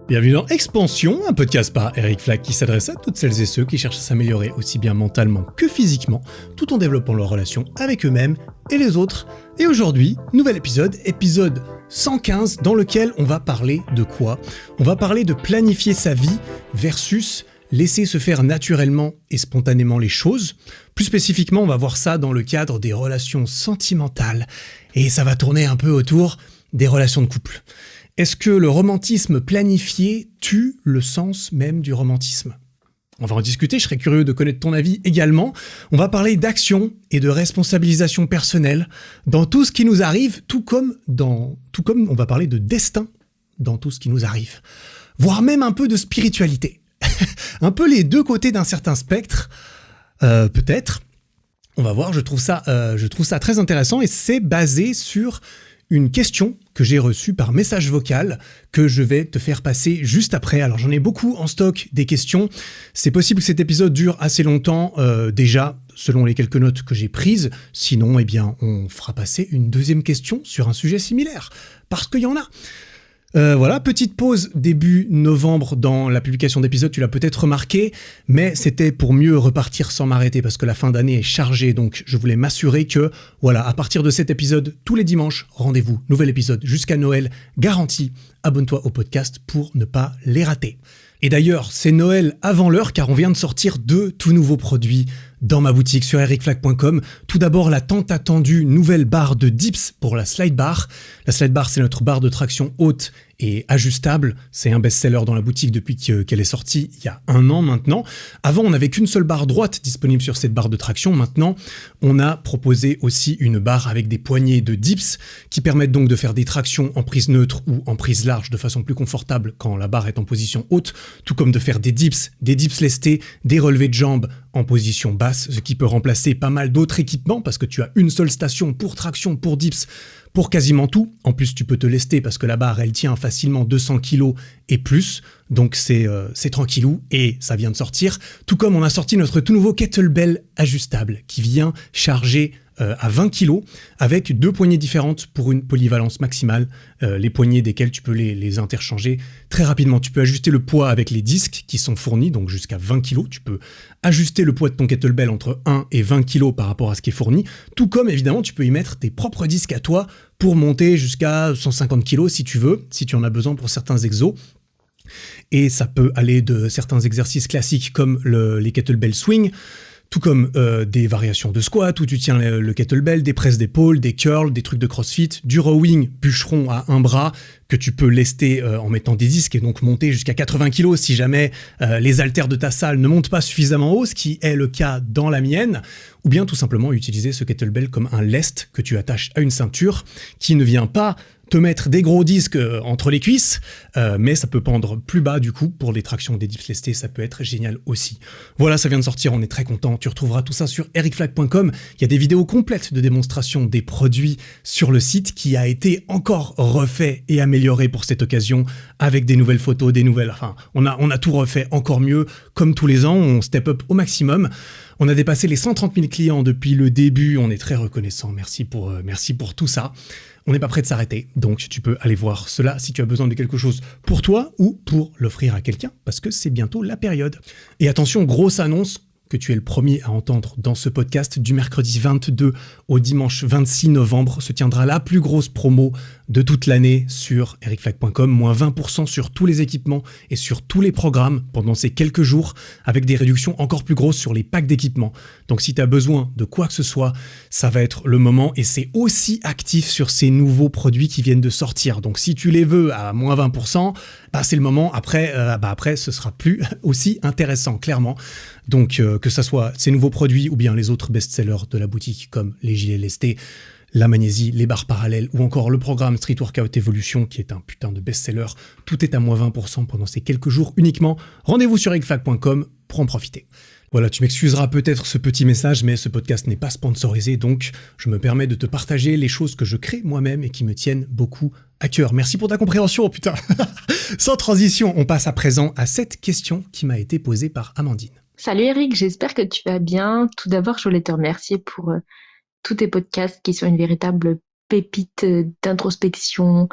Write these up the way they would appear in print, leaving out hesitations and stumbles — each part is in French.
Bienvenue dans Expansion, un podcast par Eric Flack qui s'adresse à toutes celles et ceux qui cherchent à s'améliorer aussi bien mentalement que physiquement, tout en développant leurs relations avec eux-mêmes et les autres. Et aujourd'hui, nouvel épisode 115, dans lequel on va parler de quoi ? On va parler de planifier sa vie versus laisser se faire naturellement et spontanément les choses. Plus spécifiquement, on va voir ça dans le cadre des relations sentimentales. Et ça va tourner un peu autour des relations de couple. Est-ce que le romantisme planifié tue le sens même du romantisme ? On va en discuter, je serais curieux de connaître ton avis également. On va parler d'action et de responsabilisation personnelle dans tout ce qui nous arrive, tout comme on va parler de destin dans tout ce qui nous arrive. Voire même un peu de spiritualité. Un peu les deux côtés d'un certain spectre, peut-être. On va voir, je trouve ça très intéressant et c'est basé sur une question que j'ai reçue par message vocal que je vais te faire passer juste après. Alors j'en ai beaucoup en stock des questions. C'est possible que cet épisode dure assez longtemps déjà, selon les quelques notes que j'ai prises. Sinon, on fera passer une deuxième question sur un sujet similaire. Parce qu'il y en a. Voilà, petite pause début novembre dans la publication d'épisodes, tu l'as peut-être remarqué, mais c'était pour mieux repartir sans m'arrêter parce que la fin d'année est chargée, donc je voulais m'assurer que, voilà, à partir de cet épisode, tous les dimanches, rendez-vous, nouvel épisode jusqu'à Noël, garanti, abonne-toi au podcast pour ne pas les rater. Et d'ailleurs, c'est Noël avant l'heure car on vient de sortir 2 tout nouveaux produits dans ma boutique sur ericflack.com. Tout d'abord, la tant attendue nouvelle barre de dips pour la slide bar. La slide bar, c'est notre barre de traction haute et ajustable. C'est un best-seller dans la boutique depuis qu'elle est sortie il y a 1 an maintenant. Avant, on n'avait qu'une seule barre droite disponible sur cette barre de traction. Maintenant, on a proposé aussi une barre avec des poignées de dips qui permettent donc de faire des tractions en prise neutre ou en prise large de façon plus confortable quand la barre est en position haute, tout comme de faire des dips lestés, des relevés de jambes en position basse, ce qui peut remplacer pas mal d'autres équipements parce que tu as une seule station pour traction, pour dips, pour quasiment tout. En plus, tu peux te lester parce que la barre, elle tient facilement 200 kg et plus. Donc, c'est tranquillou et ça vient de sortir. Tout comme on a sorti notre tout nouveau kettlebell ajustable qui vient charger à 20 kg avec 2 poignées différentes pour une polyvalence maximale. Les poignées desquelles tu peux les interchanger très rapidement. Tu peux ajuster le poids avec les disques qui sont fournis, donc jusqu'à 20 kg. Tu peux ajuster le poids de ton kettlebell entre 1 et 20 kg par rapport à ce qui est fourni. Tout comme, évidemment, tu peux y mettre tes propres disques à toi pour monter jusqu'à 150 kg si tu veux, si tu en as besoin pour certains exos. Et ça peut aller de certains exercices classiques comme les kettlebell swing, tout comme des variations de squat où tu tiens le kettlebell, des presses d'épaule, des curls, des trucs de crossfit, du rowing bûcheron à un bras que tu peux lester en mettant des disques et donc monter jusqu'à 80 kg si jamais les haltères de ta salle ne montent pas suffisamment haut, ce qui est le cas dans la mienne, ou bien tout simplement utiliser ce kettlebell comme un lest que tu attaches à une ceinture qui ne vient pas te mettre des gros disques entre les cuisses, mais ça peut pendre plus bas du coup pour les tractions des dips lestés, ça peut être génial aussi. Voilà, ça vient de sortir, on est très content. Tu retrouveras tout ça sur ericflack.com. Il y a des vidéos complètes de démonstration des produits sur le site qui a été encore refait et amélioré pour cette occasion avec des nouvelles photos, on a tout refait encore mieux. Comme tous les ans, on step up au maximum. On a dépassé les 130 000 clients depuis le début, on est très reconnaissant. Merci pour tout ça. On n'est pas prêt de s'arrêter, donc tu peux aller voir cela si tu as besoin de quelque chose pour toi ou pour l'offrir à quelqu'un, parce que c'est bientôt la période. Et attention, grosse annonce que tu es le premier à entendre dans ce podcast, du mercredi 22 au dimanche 26 novembre, se tiendra la plus grosse promo de toute l'année sur ericflack.com, moins 20% sur tous les équipements et sur tous les programmes pendant ces quelques jours, avec des réductions encore plus grosses sur les packs d'équipements. Donc si tu as besoin de quoi que ce soit, ça va être le moment et c'est aussi actif sur ces nouveaux produits qui viennent de sortir. Donc si tu les veux à moins 20%, c'est le moment. Après, ce sera plus aussi intéressant, clairement. Donc que ça soit ces nouveaux produits ou bien les autres best-sellers de la boutique comme les gilets lestés, la magnésie, les barres parallèles ou encore le programme Street Workout Evolution qui est un putain de best-seller, tout est à moins 20% pendant ces quelques jours uniquement. Rendez-vous sur ericflack.com pour en profiter. Voilà, tu m'excuseras peut-être ce petit message, mais ce podcast n'est pas sponsorisé, donc je me permets de te partager les choses que je crée moi-même et qui me tiennent beaucoup à cœur. Merci pour ta compréhension, putain. Sans transition, on passe à présent à cette question qui m'a été posée par Amandine. Salut Eric, j'espère que tu vas bien. Tout d'abord, je voulais te remercier pour tous tes podcasts qui sont une véritable pépite d'introspection,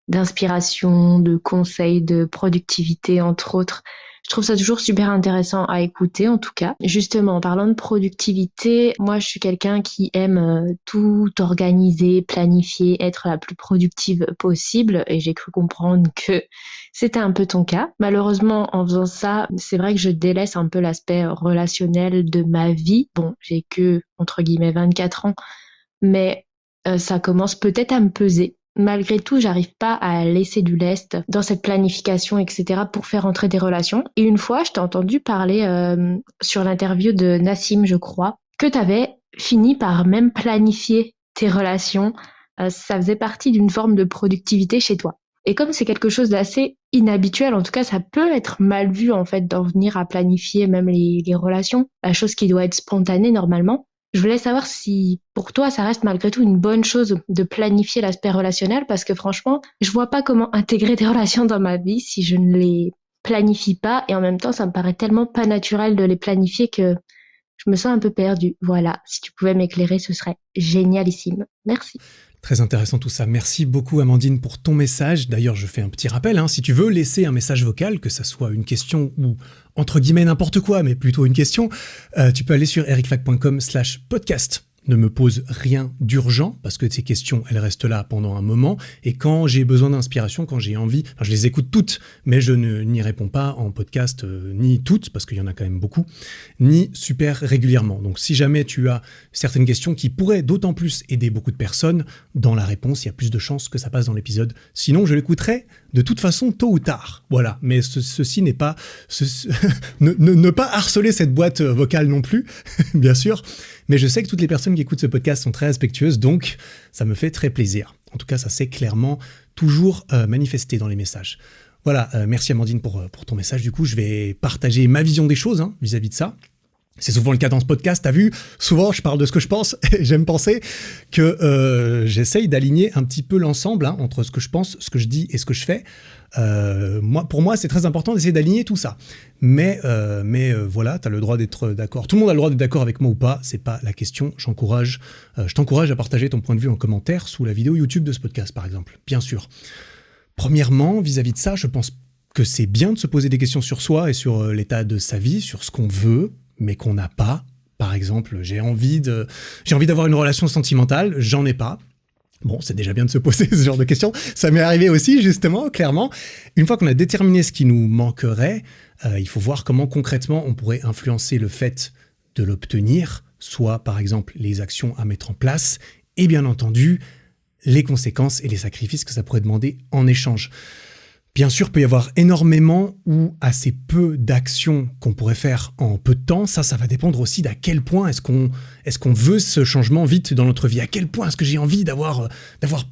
d'inspiration, de conseils, de productivité, entre autres. Je trouve ça toujours super intéressant à écouter, en tout cas. Justement, en parlant de productivité, moi, je suis quelqu'un qui aime tout organiser, planifier, être la plus productive possible. Et j'ai cru comprendre que c'était un peu ton cas. Malheureusement, en faisant ça, c'est vrai que je délaisse un peu l'aspect relationnel de ma vie. Bon, j'ai que, entre guillemets, 24 ans, mais ça commence peut-être à me peser. Malgré tout, j'arrive pas à laisser du lest dans cette planification, etc., pour faire entrer des relations. Et une fois, je t'ai entendu parler sur l'interview de Nassim, je crois, que tu avais fini par même planifier tes relations. Ça faisait partie d'une forme de productivité chez toi. Et comme c'est quelque chose d'assez inhabituel, en tout cas, ça peut être mal vu en fait d'en venir à planifier même les relations, la chose qui doit être spontanée normalement. Je voulais savoir si pour toi ça reste malgré tout une bonne chose de planifier l'aspect relationnel parce que franchement, je vois pas comment intégrer des relations dans ma vie si je ne les planifie pas et en même temps ça me paraît tellement pas naturel de les planifier que je me sens un peu perdue. Voilà, si tu pouvais m'éclairer, ce serait génialissime. Merci. Très intéressant tout ça. Merci beaucoup Amandine pour ton message. D'ailleurs, je fais un petit rappel, si tu veux laisser un message vocal, que ça soit une question ou entre guillemets n'importe quoi, mais plutôt une question, tu peux aller sur ericflac.com/podcast. Ne me pose rien d'urgent, parce que ces questions, elles restent là pendant un moment, et quand j'ai besoin d'inspiration, quand j'ai envie, je les écoute toutes, mais je n'y réponds pas en podcast, ni toutes, parce qu'il y en a quand même beaucoup, ni super régulièrement. Donc si jamais tu as certaines questions qui pourraient d'autant plus aider beaucoup de personnes, dans la réponse, il y a plus de chances que ça passe dans l'épisode. Sinon, je l'écouterai de toute façon tôt ou tard. Voilà, mais ceci n'est pas... ne pas harceler cette boîte vocale non plus, bien sûr. Mais je sais que toutes les personnes qui écoutent ce podcast sont très respectueuses, donc ça me fait très plaisir. En tout cas, ça s'est clairement toujours manifesté dans les messages. Voilà, merci Amandine pour ton message. Du coup, je vais partager ma vision des choses vis-à-vis de ça. C'est souvent le cas dans ce podcast, t'as vu ? Souvent, je parle de ce que je pense, et j'aime penser que j'essaye d'aligner un petit peu l'ensemble entre ce que je pense, ce que je dis et ce que je fais. Pour moi, c'est très important d'essayer d'aligner tout ça. Mais voilà, t'as le droit d'être d'accord. Tout le monde a le droit d'être d'accord avec moi ou pas, c'est pas la question. Je t'encourage à partager ton point de vue en commentaire sous la vidéo YouTube de ce podcast, par exemple, bien sûr. Premièrement, vis-à-vis de ça, je pense que c'est bien de se poser des questions sur soi et sur l'état de sa vie, sur ce qu'on veut, mais qu'on n'a pas. Par exemple, j'ai envie d'avoir une relation sentimentale, j'en ai pas. Bon, c'est déjà bien de se poser ce genre de questions. Ça m'est arrivé aussi, justement, clairement. Une fois qu'on a déterminé ce qui nous manquerait, il faut voir comment concrètement on pourrait influencer le fait de l'obtenir, soit par exemple les actions à mettre en place, et bien entendu, les conséquences et les sacrifices que ça pourrait demander en échange. Bien sûr, il peut y avoir énormément ou assez peu d'actions qu'on pourrait faire en peu de temps. Ça va dépendre aussi d'à quel point est-ce qu'on veut ce changement vite dans notre vie. À quel point est-ce que j'ai envie d'avoir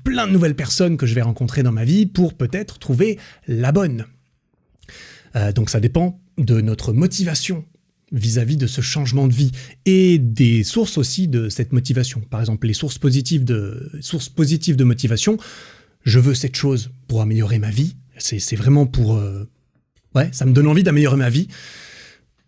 plein de nouvelles personnes que je vais rencontrer dans ma vie pour peut-être trouver la bonne. Donc ça dépend de notre motivation vis-à-vis de ce changement de vie et des sources aussi de cette motivation. Par exemple, les sources positives de motivation. Je veux cette chose pour améliorer ma vie. C'est vraiment pour... ça me donne envie d'améliorer ma vie.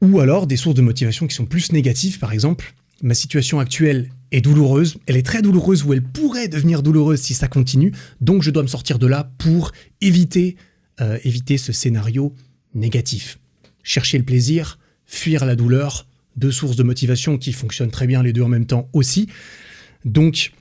Ou alors des sources de motivation qui sont plus négatives, par exemple. Ma situation actuelle est douloureuse. Elle est très douloureuse ou elle pourrait devenir douloureuse si ça continue. Donc je dois me sortir de là pour éviter ce scénario négatif. Chercher le plaisir, fuir la douleur. Deux sources de motivation qui fonctionnent très bien les deux en même temps aussi. Donc...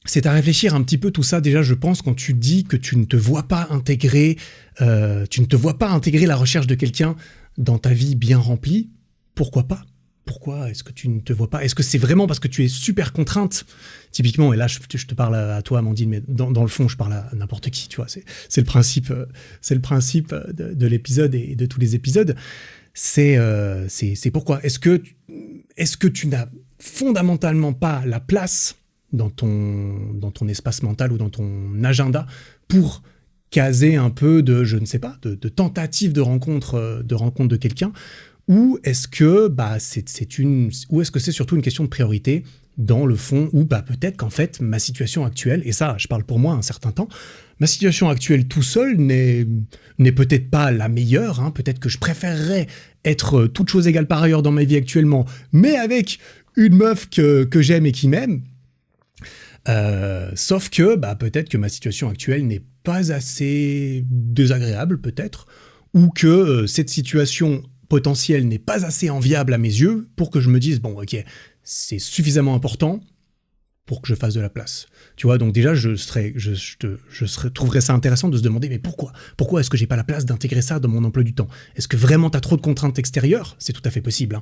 c'est à réfléchir un petit peu tout ça. Déjà, je pense, quand tu dis que tu ne te vois pas intégrer la recherche de quelqu'un dans ta vie bien remplie, pourquoi pas ? Pourquoi est-ce que tu ne te vois pas ? Est-ce que c'est vraiment parce que tu es super contrainte ? Typiquement, et là, je te parle à toi, Amandine, mais dans le fond, je parle à n'importe qui, tu vois. C'est le principe de l'épisode et de tous les épisodes. C'est pourquoi. Est-ce que tu n'as fondamentalement pas la place dans ton espace mental ou dans ton agenda pour caser un peu de, je ne sais pas, de tentative de rencontre de quelqu'un, ou est-ce que c'est surtout une question de priorité dans le fond, ou peut-être qu'en fait ma situation actuelle, et ça je parle pour moi un certain temps, ma situation actuelle tout seul n'est peut-être pas la meilleure, peut-être que je préférerais être toute chose égale par ailleurs dans ma vie actuellement, mais avec une meuf que j'aime et qui m'aime. Sauf que peut-être que ma situation actuelle n'est pas assez désagréable peut-être, ou que cette situation potentielle n'est pas assez enviable à mes yeux pour que je me dise, bon ok, c'est suffisamment important pour que je fasse de la place. Tu vois, donc déjà, je trouverais ça intéressant de se demander, mais pourquoi ? Pourquoi est-ce que j'ai pas la place d'intégrer ça dans mon emploi du temps ? Est-ce que vraiment t'as trop de contraintes extérieures ? C'est tout à fait possible, hein.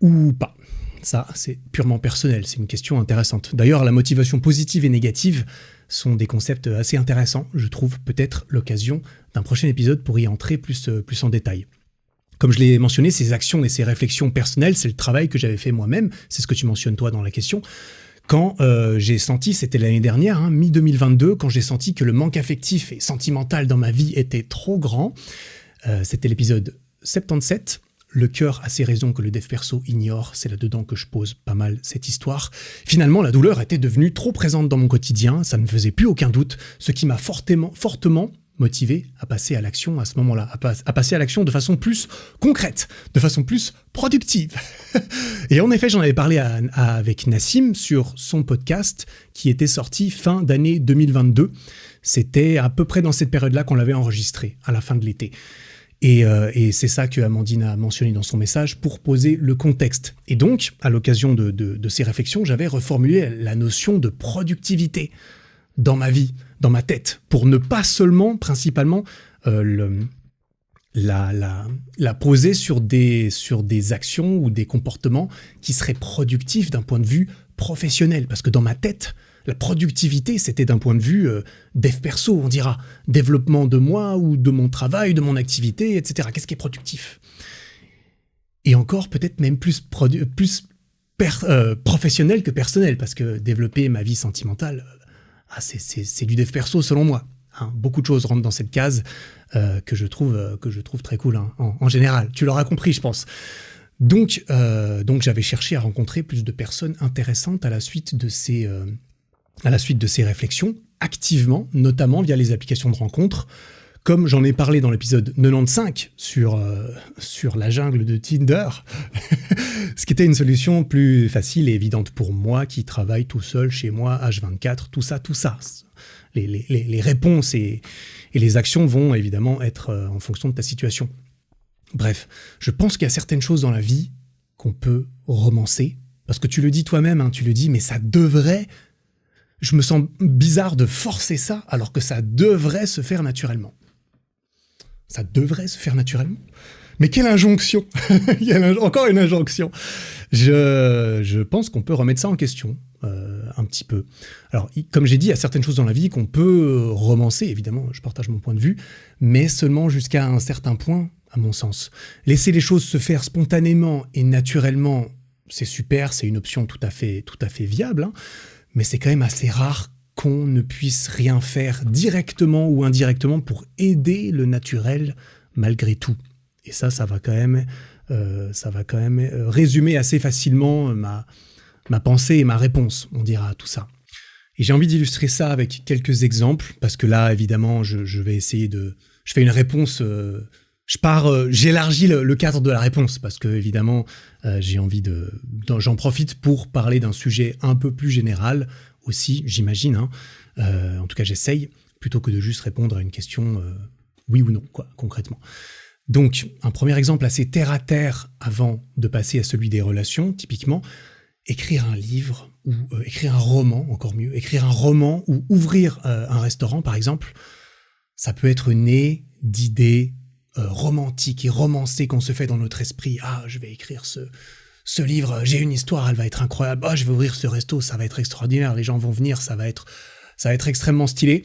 Ou pas. Ça, c'est purement personnel, c'est une question intéressante. D'ailleurs, la motivation positive et négative sont des concepts assez intéressants. Je trouve peut-être l'occasion d'un prochain épisode pour y entrer plus en détail. Comme je l'ai mentionné, ces actions et ces réflexions personnelles, c'est le travail que j'avais fait moi-même, c'est ce que tu mentionnes toi dans la question. Quand j'ai senti, c'était l'année dernière, hein, mi-2022, quand j'ai senti que le manque affectif et sentimental dans ma vie était trop grand, c'était l'épisode 77, le cœur a ses raisons que le dev perso ignore, c'est là-dedans que je pose pas mal cette histoire. Finalement, la douleur était devenue trop présente dans mon quotidien, ça ne faisait plus aucun doute, ce qui m'a fortement motivé à passer à l'action à ce moment-là, à passer à l'action de façon plus concrète, de façon plus productive. Et en effet, j'en avais parlé avec Nassim sur son podcast qui était sorti fin d'année 2022. C'était à peu près dans cette période-là qu'on l'avait enregistré, à la fin de l'été. Et c'est ça que Amandine a mentionné dans son message pour poser le contexte. Et donc, à l'occasion de ces réflexions, j'avais reformulé la notion de productivité dans ma vie, dans ma tête, pour ne pas seulement, principalement, la poser sur des actions ou des comportements qui seraient productifs d'un point de vue professionnel. Parce que dans ma tête, la productivité, c'était d'un point de vue dev perso, on dira, développement de moi ou de mon travail, de mon activité, etc. Qu'est-ce qui est productif ? Et encore, peut-être même plus professionnel que personnel, parce que développer ma vie sentimentale, c'est du dev perso selon moi. Hein. Beaucoup de choses rentrent dans cette case que je trouve très cool, hein, en général. Tu l'auras compris, je pense. Donc j'avais cherché à rencontrer plus de personnes intéressantes à la suite de ces réflexions, activement, notamment via les applications de rencontres, comme j'en ai parlé dans l'épisode 95 sur la jungle de Tinder, ce qui était une solution plus facile et évidente pour moi qui travaille tout seul chez moi, H24, tout ça. Les réponses et les actions vont évidemment être en fonction de ta situation. Bref, je pense qu'il y a certaines choses dans la vie qu'on peut romancer, parce que tu le dis toi-même, hein, tu le dis, mais ça devrait... Je me sens bizarre de forcer ça, alors que ça devrait se faire naturellement. Ça devrait se faire naturellement. Mais quelle injonction. Il y a encore une injonction. Je pense qu'on peut remettre ça en question, un petit peu. Alors, comme j'ai dit, il y a certaines choses dans la vie qu'on peut romancer, évidemment, je partage mon point de vue, mais seulement jusqu'à un certain point, à mon sens. Laisser les choses se faire spontanément et naturellement, c'est super, c'est une option tout à fait viable, hein, mais c'est quand même assez rare qu'on ne puisse rien faire directement ou indirectement pour aider le naturel malgré tout. Et ça va quand même résumer assez facilement ma pensée et ma réponse, on dira à tout ça. Et j'ai envie d'illustrer ça avec quelques exemples, parce que là, évidemment, je vais essayer je fais une réponse... j'élargis le cadre de la réponse, parce que, évidemment, j'en profite pour parler d'un sujet un peu plus général, aussi, j'imagine, hein. En tout cas j'essaye, plutôt que de juste répondre à une question oui ou non, quoi, concrètement. Donc, un premier exemple assez terre-à-terre avant de passer à celui des relations, typiquement, écrire un livre, ou écrire un roman, encore mieux, écrire un roman ou ouvrir un restaurant, par exemple, ça peut être né d'idées romantiques et romancées qu'on se fait dans notre esprit. Ah, je vais écrire ce livre, j'ai une histoire, elle va être incroyable. Ah, je vais ouvrir ce resto, ça va être extraordinaire, les gens vont venir, ça va être extrêmement stylé.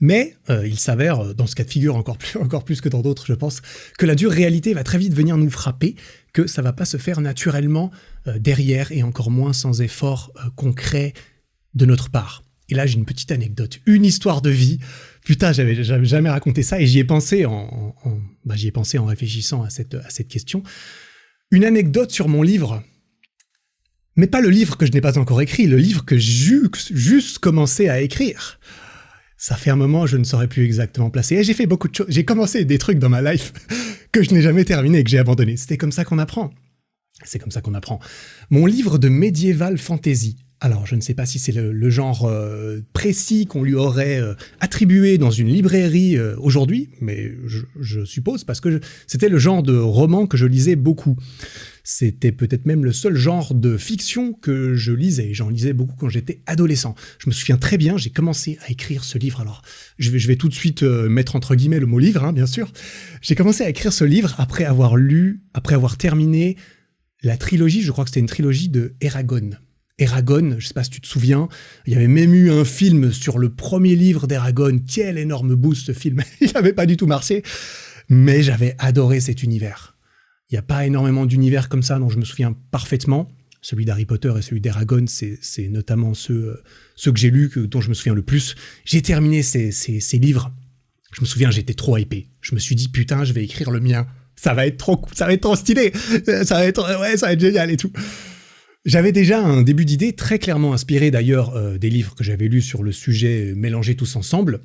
Mais il s'avère, dans ce cas de figure encore plus que dans d'autres, je pense, que la dure réalité va très vite venir nous frapper, que ça va pas se faire naturellement derrière, et encore moins sans effort concret de notre part. Et là, j'ai une petite anecdote, une histoire de vie. Putain, j'avais jamais raconté ça, et j'y ai pensé en réfléchissant à cette question. Une anecdote sur mon livre, mais pas le livre que je n'ai pas encore écrit, le livre que j'ai juste commencé à écrire. Ça fait un moment, je ne saurais plus exactement placer. Et j'ai fait beaucoup de choses. J'ai commencé des trucs dans ma life que je n'ai jamais terminé, que j'ai abandonné. C'était comme ça qu'on apprend. C'est comme ça qu'on apprend. Mon livre de médiéval fantasy, Alors, je ne sais pas si c'est le genre précis qu'on lui aurait attribué dans une librairie aujourd'hui, mais je suppose, parce que c'était le genre de roman que je lisais beaucoup. C'était peut-être même le seul genre de fiction que je lisais. J'en lisais beaucoup quand j'étais adolescent. Je me souviens très bien, j'ai commencé à écrire ce livre. Alors, je vais tout de suite mettre entre guillemets le mot livre, hein, bien sûr. J'ai commencé à écrire ce livre après avoir terminé la trilogie, je crois que c'était une trilogie de Eragon. Eragon, je sais pas si tu te souviens, il y avait même eu un film sur le premier livre d'Eragon. Quel énorme boost ce film. Il n'avait pas du tout marché, mais j'avais adoré cet univers. Il n'y a pas énormément d'univers comme ça dont je me souviens parfaitement. Celui d'Harry Potter et celui d'Eragon, c'est notamment ceux que j'ai lus, dont je me souviens le plus. J'ai terminé ces livres. Je me souviens, j'étais trop hypé. Je me suis dit, putain, je vais écrire le mien. Ça va être trop stylé. Ça va être génial et tout. J'avais déjà un début d'idée très clairement inspiré d'ailleurs des livres que j'avais lus sur le sujet mélangés tous ensemble,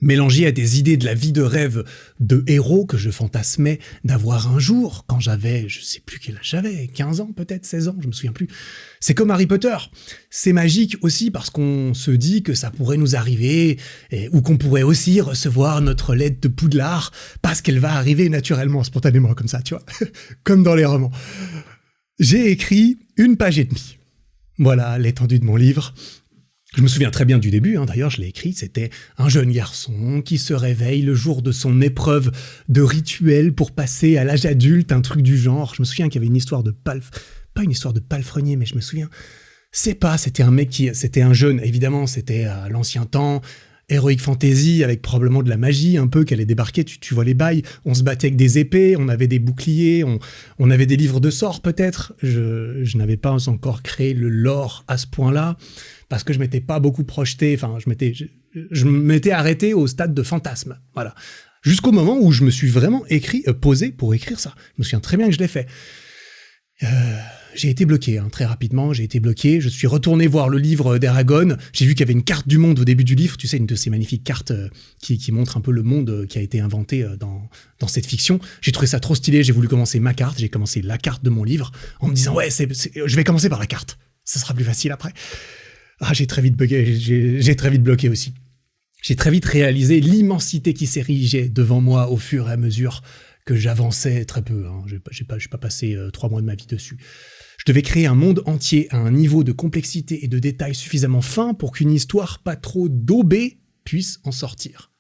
mélangés à des idées de la vie de rêve de héros que je fantasmais d'avoir un jour quand j'avais, je sais plus quel âge j'avais, 15 ans peut-être, 16 ans, je me souviens plus. C'est comme Harry Potter. C'est magique aussi parce qu'on se dit que ça pourrait nous arriver ou qu'on pourrait aussi recevoir notre lettre de Poudlard parce qu'elle va arriver naturellement, spontanément comme ça, tu vois, comme dans les romans. J'ai écrit 1 page et demie. Voilà l'étendue de mon livre. Je me souviens très bien du début, hein, d'ailleurs je l'ai écrit, c'était un jeune garçon qui se réveille le jour de son épreuve de rituel pour passer à l'âge adulte, un truc du genre. Je me souviens qu'il y avait une histoire de pas une histoire de palefrenier, mais je me souviens, c'était un jeune, évidemment, c'était à l'ancien temps, Heroic Fantasy, avec probablement de la magie un peu, qu'elle est débarquée, tu vois les bails, on se battait avec des épées, on avait des boucliers, on avait des livres de sorts peut-être, je n'avais pas encore créé le lore à ce point-là, parce que je m'étais pas beaucoup projeté, enfin je m'étais arrêté au stade de fantasme, voilà. Jusqu'au moment où je me suis vraiment posé pour écrire ça. Je me souviens très bien que je l'ai fait. J'ai été bloqué, hein, très rapidement, je suis retourné voir le livre d'Eragon, j'ai vu qu'il y avait une carte du monde au début du livre, tu sais, une de ces magnifiques cartes qui montre un peu le monde qui a été inventé dans cette fiction. J'ai trouvé ça trop stylé, j'ai voulu commencer ma carte, j'ai commencé la carte de mon livre, en me disant, ouais, je vais commencer par la carte, ça sera plus facile après. Ah, j'ai très vite bugué, j'ai très vite bloqué aussi. J'ai très vite réalisé l'immensité qui s'érigeait devant moi au fur et à mesure que j'avançais très peu, hein. J'ai pas passé 3 mois de ma vie dessus. Je devais créer un monde entier à un niveau de complexité et de détail suffisamment fin pour qu'une histoire pas trop daubée puisse en sortir.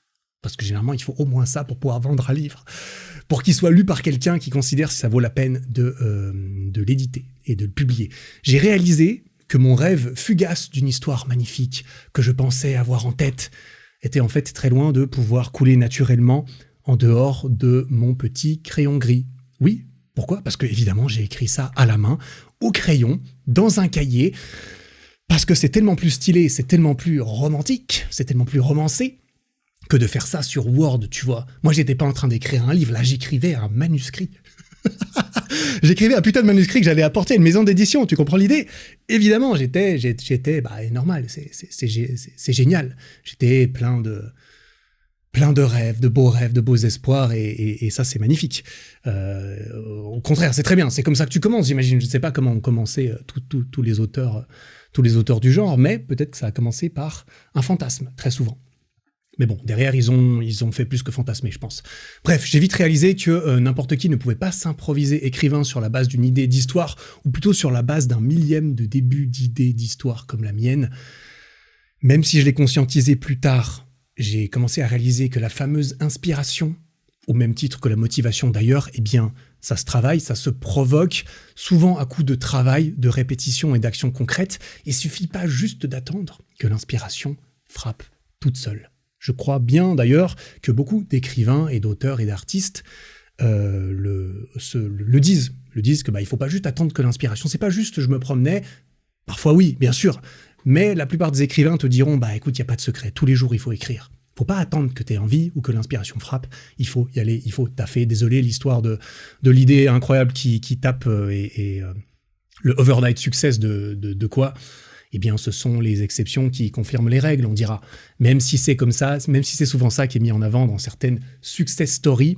Parce que généralement, il faut au moins ça pour pouvoir vendre un livre. Pour qu'il soit lu par quelqu'un qui considère si ça vaut la peine de l'éditer et de le publier. J'ai réalisé que mon rêve fugace d'une histoire magnifique que je pensais avoir en tête était en fait très loin de pouvoir couler naturellement en dehors de mon petit crayon gris. Oui, pourquoi ? Parce que évidemment j'ai écrit ça à la main, au crayon, dans un cahier, parce que c'est tellement plus stylé, c'est tellement plus romantique, c'est tellement plus romancé que de faire ça sur Word, tu vois. Moi j'étais pas en train d'écrire un livre, là j'écrivais un manuscrit. J'écrivais un putain de manuscrit que j'allais apporter à une maison d'édition, tu comprends l'idée ? Évidemment, j'étais normal, c'est génial. J'étais plein de rêves, de beaux espoirs, et ça, c'est magnifique. Au contraire, c'est très bien, c'est comme ça que tu commences, j'imagine. Je ne sais pas comment ont commencé tous les auteurs du genre, mais peut-être que ça a commencé par un fantasme, très souvent. Mais bon, derrière, ils ont fait plus que fantasmer, je pense. Bref, j'ai vite réalisé que n'importe qui ne pouvait pas s'improviser écrivain sur la base d'une idée d'histoire, ou plutôt sur la base d'un millième de début d'idée d'histoire comme la mienne. Même si je l'ai conscientisé plus tard, j'ai commencé à réaliser que la fameuse inspiration, au même titre que la motivation d'ailleurs, eh bien, ça se travaille, ça se provoque, souvent à coup de travail, de répétition et d'action concrète. Il suffit pas juste d'attendre que l'inspiration frappe toute seule. Je crois bien d'ailleurs que beaucoup d'écrivains et d'auteurs et d'artistes le disent que il faut pas juste attendre que l'inspiration, c'est pas juste je me promenais, parfois oui, bien sûr, mais la plupart des écrivains te diront écoute, il y a pas de secret, tous les jours il faut écrire. Faut pas attendre que tu aies envie ou que l'inspiration frappe, il faut y aller, il faut taffer. Désolé, l'histoire de l'idée incroyable qui tape et le overnight success de quoi ? Eh bien, ce sont les exceptions qui confirment les règles, on dira. Même si c'est comme ça, même si c'est souvent ça qui est mis en avant dans certaines success stories,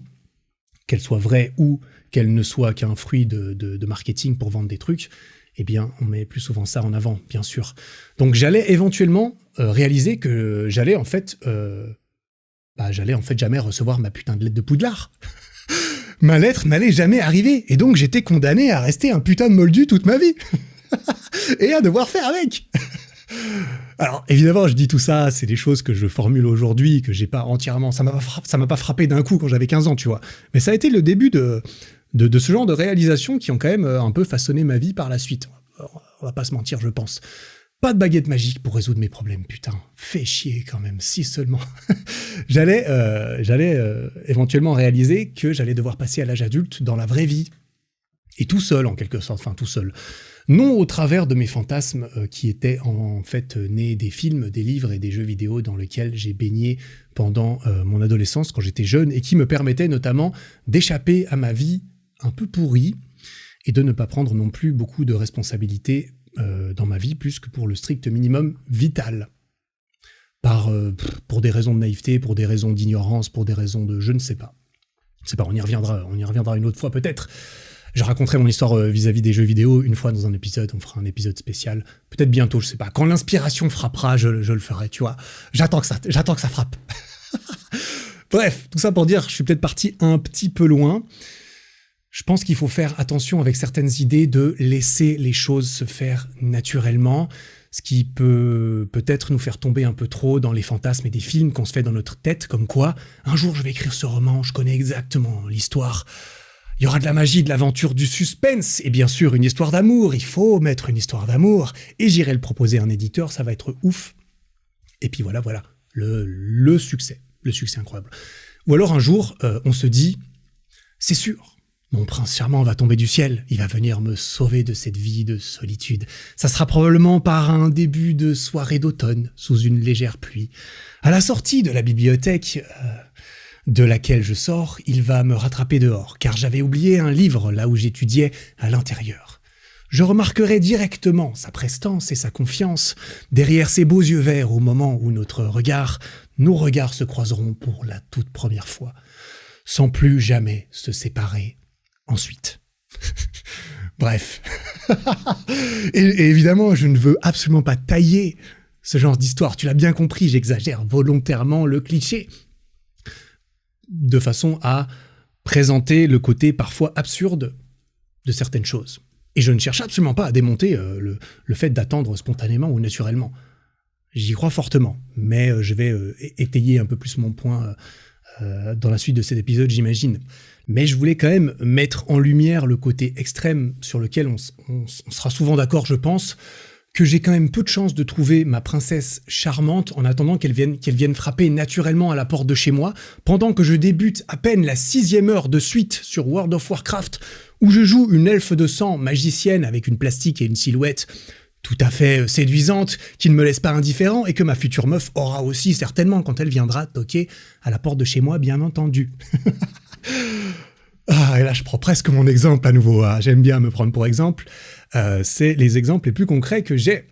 qu'elles soient vraies ou qu'elles ne soient qu'un fruit de marketing pour vendre des trucs, eh bien, on met plus souvent ça en avant, bien sûr. Donc, j'allais éventuellement réaliser que j'allais en fait jamais recevoir ma putain de lettre de Poudlard. Ma lettre n'allait jamais arriver, et donc j'étais condamné à rester un putain de moldu toute ma vie. Et à devoir faire avec. Alors, évidemment, je dis tout ça, c'est des choses que je formule aujourd'hui, que j'ai pas entièrement... Ça m'a pas frappé d'un coup quand j'avais 15 ans, tu vois. Mais ça a été le début de ce genre de réalisations qui ont quand même un peu façonné ma vie par la suite. On va pas se mentir, je pense. Pas de baguette magique pour résoudre mes problèmes, putain. Fais chier quand même, si seulement. J'allais éventuellement réaliser que j'allais devoir passer à l'âge adulte dans la vraie vie. Et tout seul, en quelque sorte. Enfin, tout seul. Non au travers de mes fantasmes qui étaient en fait nés des films, des livres et des jeux vidéo dans lesquels j'ai baigné pendant mon adolescence quand j'étais jeune et qui me permettaient notamment d'échapper à ma vie un peu pourrie et de ne pas prendre non plus beaucoup de responsabilités dans ma vie, plus que pour le strict minimum vital. Pour des raisons de naïveté, pour des raisons d'ignorance, pour des raisons de je ne sais pas. On y reviendra une autre fois peut-être. Je raconterai mon histoire vis-à-vis des jeux vidéo une fois dans un épisode, on fera un épisode spécial. Peut-être bientôt, je sais pas. Quand l'inspiration frappera, je le ferai, tu vois. J'attends que ça frappe. Bref, tout ça pour dire, je suis peut-être parti un petit peu loin. Je pense qu'il faut faire attention avec certaines idées de laisser les choses se faire naturellement, ce qui peut peut-être nous faire tomber un peu trop dans les fantasmes et des films qu'on se fait dans notre tête, comme quoi, un jour je vais écrire ce roman, je connais exactement l'histoire. Il y aura de la magie, de l'aventure, du suspense, et bien sûr une histoire d'amour, il faut mettre une histoire d'amour, et j'irai le proposer à un éditeur, ça va être ouf. Et puis voilà, le succès incroyable. Ou alors un jour, on se dit, c'est sûr, mon prince charmant va tomber du ciel, il va venir me sauver de cette vie de solitude. Ça sera probablement par un début de soirée d'automne, sous une légère pluie. À la sortie de la bibliothèque de laquelle je sors, il va me rattraper dehors, car j'avais oublié un livre là où j'étudiais à l'intérieur. Je remarquerai directement sa prestance et sa confiance derrière ses beaux yeux verts au moment où nos regards se croiseront pour la toute première fois, sans plus jamais se séparer ensuite. Bref. et évidemment, je ne veux absolument pas tailler ce genre d'histoire. Tu l'as bien compris, j'exagère volontairement le cliché, de façon à présenter le côté parfois absurde de certaines choses. Et je ne cherche absolument pas à démonter le fait d'attendre spontanément ou naturellement. J'y crois fortement, mais je vais étayer un peu plus mon point dans la suite de cet épisode, j'imagine. Mais je voulais quand même mettre en lumière le côté extrême sur lequel on sera souvent d'accord, je pense, que j'ai quand même peu de chances de trouver ma princesse charmante en attendant qu'elle vienne frapper naturellement à la porte de chez moi, pendant que je débute à peine la 6e heure de suite sur World of Warcraft, où je joue une elfe de sang magicienne avec une plastique et une silhouette tout à fait séduisante, qui ne me laisse pas indifférent, et que ma future meuf aura aussi certainement quand elle viendra toquer à la porte de chez moi, bien entendu. Ah, et là je prends presque mon exemple à nouveau, hein. J'aime bien me prendre pour exemple. C'est les exemples les plus concrets que j'ai.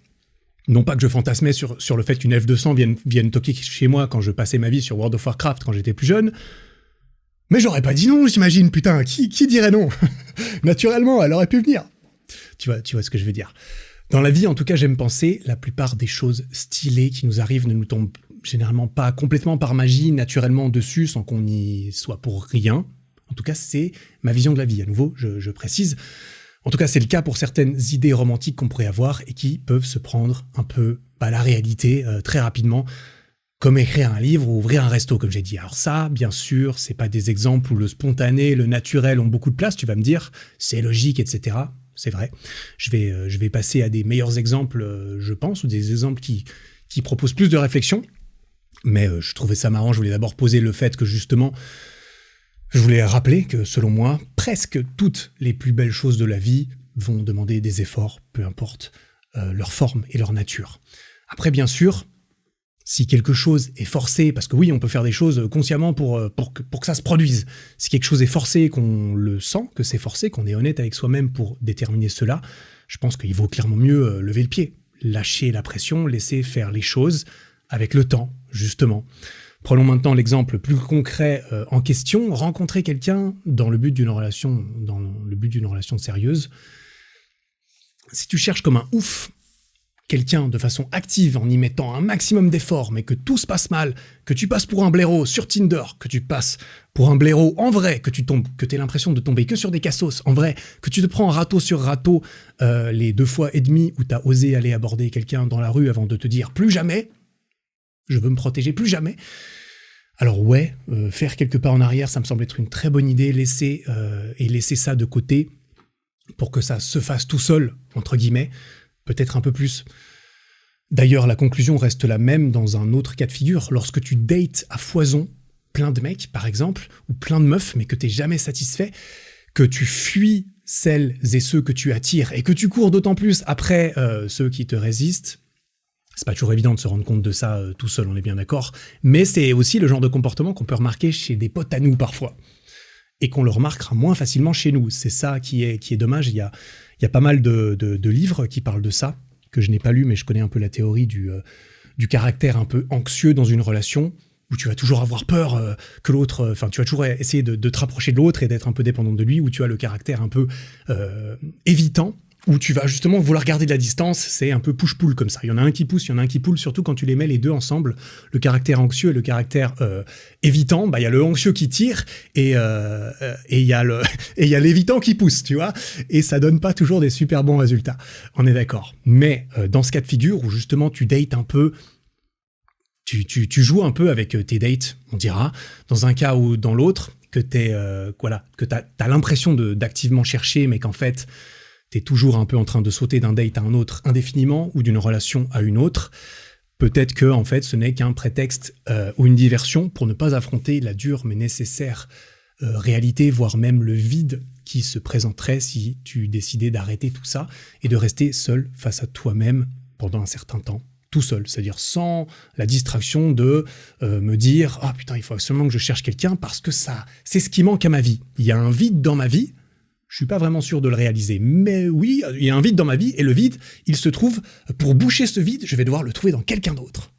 Non pas que je fantasmais sur le fait qu'une elfe de sang vienne toquer chez moi quand je passais ma vie sur World of Warcraft quand j'étais plus jeune, mais j'aurais pas dit non, j'imagine, putain, qui dirait non? Naturellement, elle aurait pu venir. Tu vois ce que je veux dire. Dans la vie, en tout cas, j'aime penser, la plupart des choses stylées qui nous arrivent ne nous tombent généralement pas complètement par magie, naturellement dessus, sans qu'on y soit pour rien. En tout cas, c'est ma vision de la vie. À nouveau, je précise. En tout cas, c'est le cas pour certaines idées romantiques qu'on pourrait avoir et qui peuvent se prendre un peu la réalité très rapidement, comme écrire un livre ou ouvrir un resto, comme j'ai dit. Alors ça, bien sûr, c'est pas des exemples où le spontané, le naturel ont beaucoup de place, tu vas me dire, c'est logique, etc. C'est vrai. Je vais passer à des meilleurs exemples, je pense, ou des exemples qui proposent plus de réflexion. Mais je trouvais ça marrant, je voulais d'abord poser le fait que justement, je voulais rappeler que, selon moi, presque toutes les plus belles choses de la vie vont demander des efforts, peu importe leur forme et leur nature. Après, bien sûr, si quelque chose est forcé, parce que oui, on peut faire des choses consciemment pour que ça se produise. Si quelque chose est forcé, qu'on le sent, que c'est forcé, qu'on est honnête avec soi-même pour déterminer cela, je pense qu'il vaut clairement mieux lever le pied, lâcher la pression, laisser faire les choses avec le temps, justement. Prenons maintenant l'exemple plus concret en question, rencontrer quelqu'un dans le but d'une relation sérieuse. Si tu cherches comme un ouf quelqu'un de façon active en y mettant un maximum d'efforts, mais que tout se passe mal, que tu passes pour un blaireau sur Tinder, que tu passes pour un blaireau en vrai, que tu aies l'impression de tomber que sur des cassos en vrai, que tu te prends râteau sur râteau les 2 fois et demi où tu as osé aller aborder quelqu'un dans la rue avant de te dire plus jamais, je veux me protéger, plus jamais. Alors ouais, faire quelques pas en arrière, ça me semble être une très bonne idée, laisser ça de côté pour que ça se fasse tout seul, entre guillemets, peut-être un peu plus. D'ailleurs, la conclusion reste la même dans un autre cas de figure. Lorsque tu dates à foison plein de mecs, par exemple, ou plein de meufs, mais que t'es jamais satisfait, que tu fuis celles et ceux que tu attires, et que tu cours d'autant plus après ceux qui te résistent, c'est pas toujours évident de se rendre compte de ça tout seul, on est bien d'accord, mais c'est aussi le genre de comportement qu'on peut remarquer chez des potes à nous parfois, et qu'on le remarquera moins facilement chez nous. C'est ça qui est dommage. Il y a pas mal de livres qui parlent de ça, que je n'ai pas lu, mais je connais un peu la théorie du caractère un peu anxieux dans une relation, où tu vas toujours avoir peur que l'autre... Enfin, tu vas toujours essayer de te rapprocher de l'autre et d'être un peu dépendante de lui, où tu as le caractère un peu évitant, où tu vas justement vouloir garder de la distance. C'est un peu push-pull comme ça. Il y en a un qui pousse, il y en a un qui pull, surtout quand tu les mets les deux ensemble, le caractère anxieux et le caractère évitant. Bah, il y a le anxieux qui tire et il y a l'évitant qui pousse, tu vois. Et ça donne pas toujours des super bons résultats. On est d'accord. Mais dans ce cas de figure où justement tu dates un peu, tu joues un peu avec tes dates, on dira, dans un cas ou dans l'autre, que t'as l'impression d'activement chercher, mais qu'en fait t'es toujours un peu en train de sauter d'un date à un autre indéfiniment ou d'une relation à une autre. Peut-être que en fait ce n'est qu'un prétexte ou une diversion pour ne pas affronter la dure mais nécessaire réalité, voire même le vide qui se présenterait si tu décidais d'arrêter tout ça et de rester seul face à toi-même pendant un certain temps, tout seul, c'est-à-dire sans la distraction de me dire « Ah putain, il faut absolument que je cherche quelqu'un parce que ça, c'est ce qui manque à ma vie. Il y a un vide dans ma vie. » Je suis pas vraiment sûr de le réaliser, mais oui, il y a un vide dans ma vie, et le vide, il se trouve, pour boucher ce vide, je vais devoir le trouver dans quelqu'un d'autre.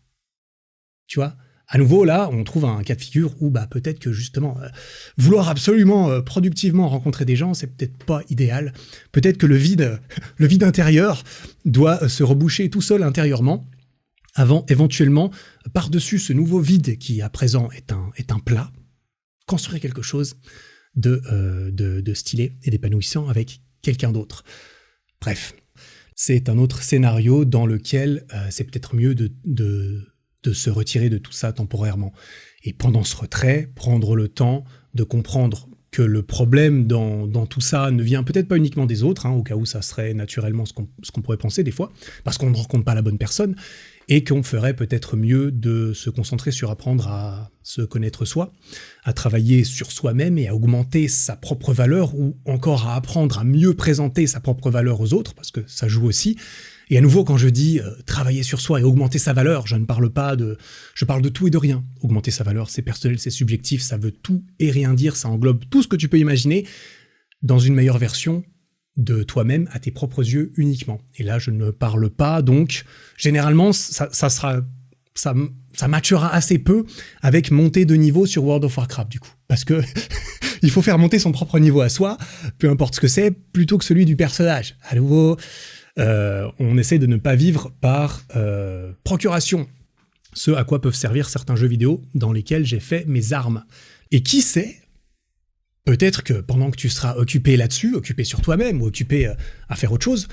Tu vois ? À nouveau, là, on trouve un cas de figure où bah, peut-être que justement, vouloir absolument productivement rencontrer des gens, c'est peut-être pas idéal. Peut-être que le vide intérieur doit se reboucher tout seul intérieurement, avant éventuellement, par-dessus ce nouveau vide qui à présent est un plat, construire quelque chose de stylé et d'épanouissant avec quelqu'un d'autre. Bref, c'est un autre scénario dans lequel c'est peut-être mieux de se retirer de tout ça temporairement. Et pendant ce retrait, prendre le temps de comprendre que le problème dans tout ça ne vient peut-être pas uniquement des autres, au cas où ça serait naturellement ce qu'on pourrait penser des fois, parce qu'on ne rencontre pas la bonne personne, et qu'on ferait peut-être mieux de se concentrer sur apprendre à se connaître soi, à travailler sur soi-même et à augmenter sa propre valeur, ou encore à apprendre à mieux présenter sa propre valeur aux autres, parce que ça joue aussi. Et à nouveau, quand je dis travailler sur soi et augmenter sa valeur, je parle de tout et de rien. Augmenter sa valeur, c'est personnel, c'est subjectif, ça veut tout et rien dire, ça englobe tout ce que tu peux imaginer dans une meilleure version de toi-même à tes propres yeux uniquement. Et là, je ne parle pas, donc, généralement, ça matchera assez peu avec monter de niveau sur World of Warcraft, du coup. Parce que il faut faire monter son propre niveau à soi, peu importe ce que c'est, plutôt que celui du personnage. À nouveau, on essaie de ne pas vivre par procuration, ce à quoi peuvent servir certains jeux vidéo dans lesquels j'ai fait mes armes. Et qui sait, peut-être que pendant que tu seras occupé là-dessus, occupé sur toi-même ou occupé à faire autre chose,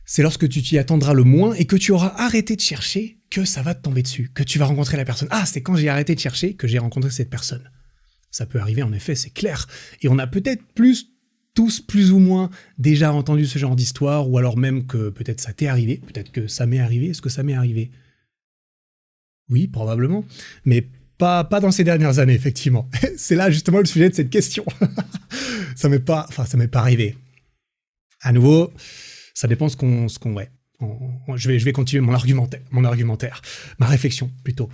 c'est lorsque tu t'y attendras le moins et que tu auras arrêté de chercher que ça va te tomber dessus, que tu vas rencontrer la personne. Ah, c'est quand j'ai arrêté de chercher que j'ai rencontré cette personne. Ça peut arriver en effet, c'est clair. Et on a peut-être tous plus ou moins déjà entendu ce genre d'histoire, ou alors même que peut-être ça t'est arrivé, peut-être que ça m'est arrivé. Est-ce que ça m'est arrivé ? Oui, probablement, mais pas dans ces dernières années, effectivement. C'est là justement le sujet de cette question. Ça m'est pas arrivé. À nouveau, ça dépend je vais continuer mon argumentaire, ma réflexion plutôt.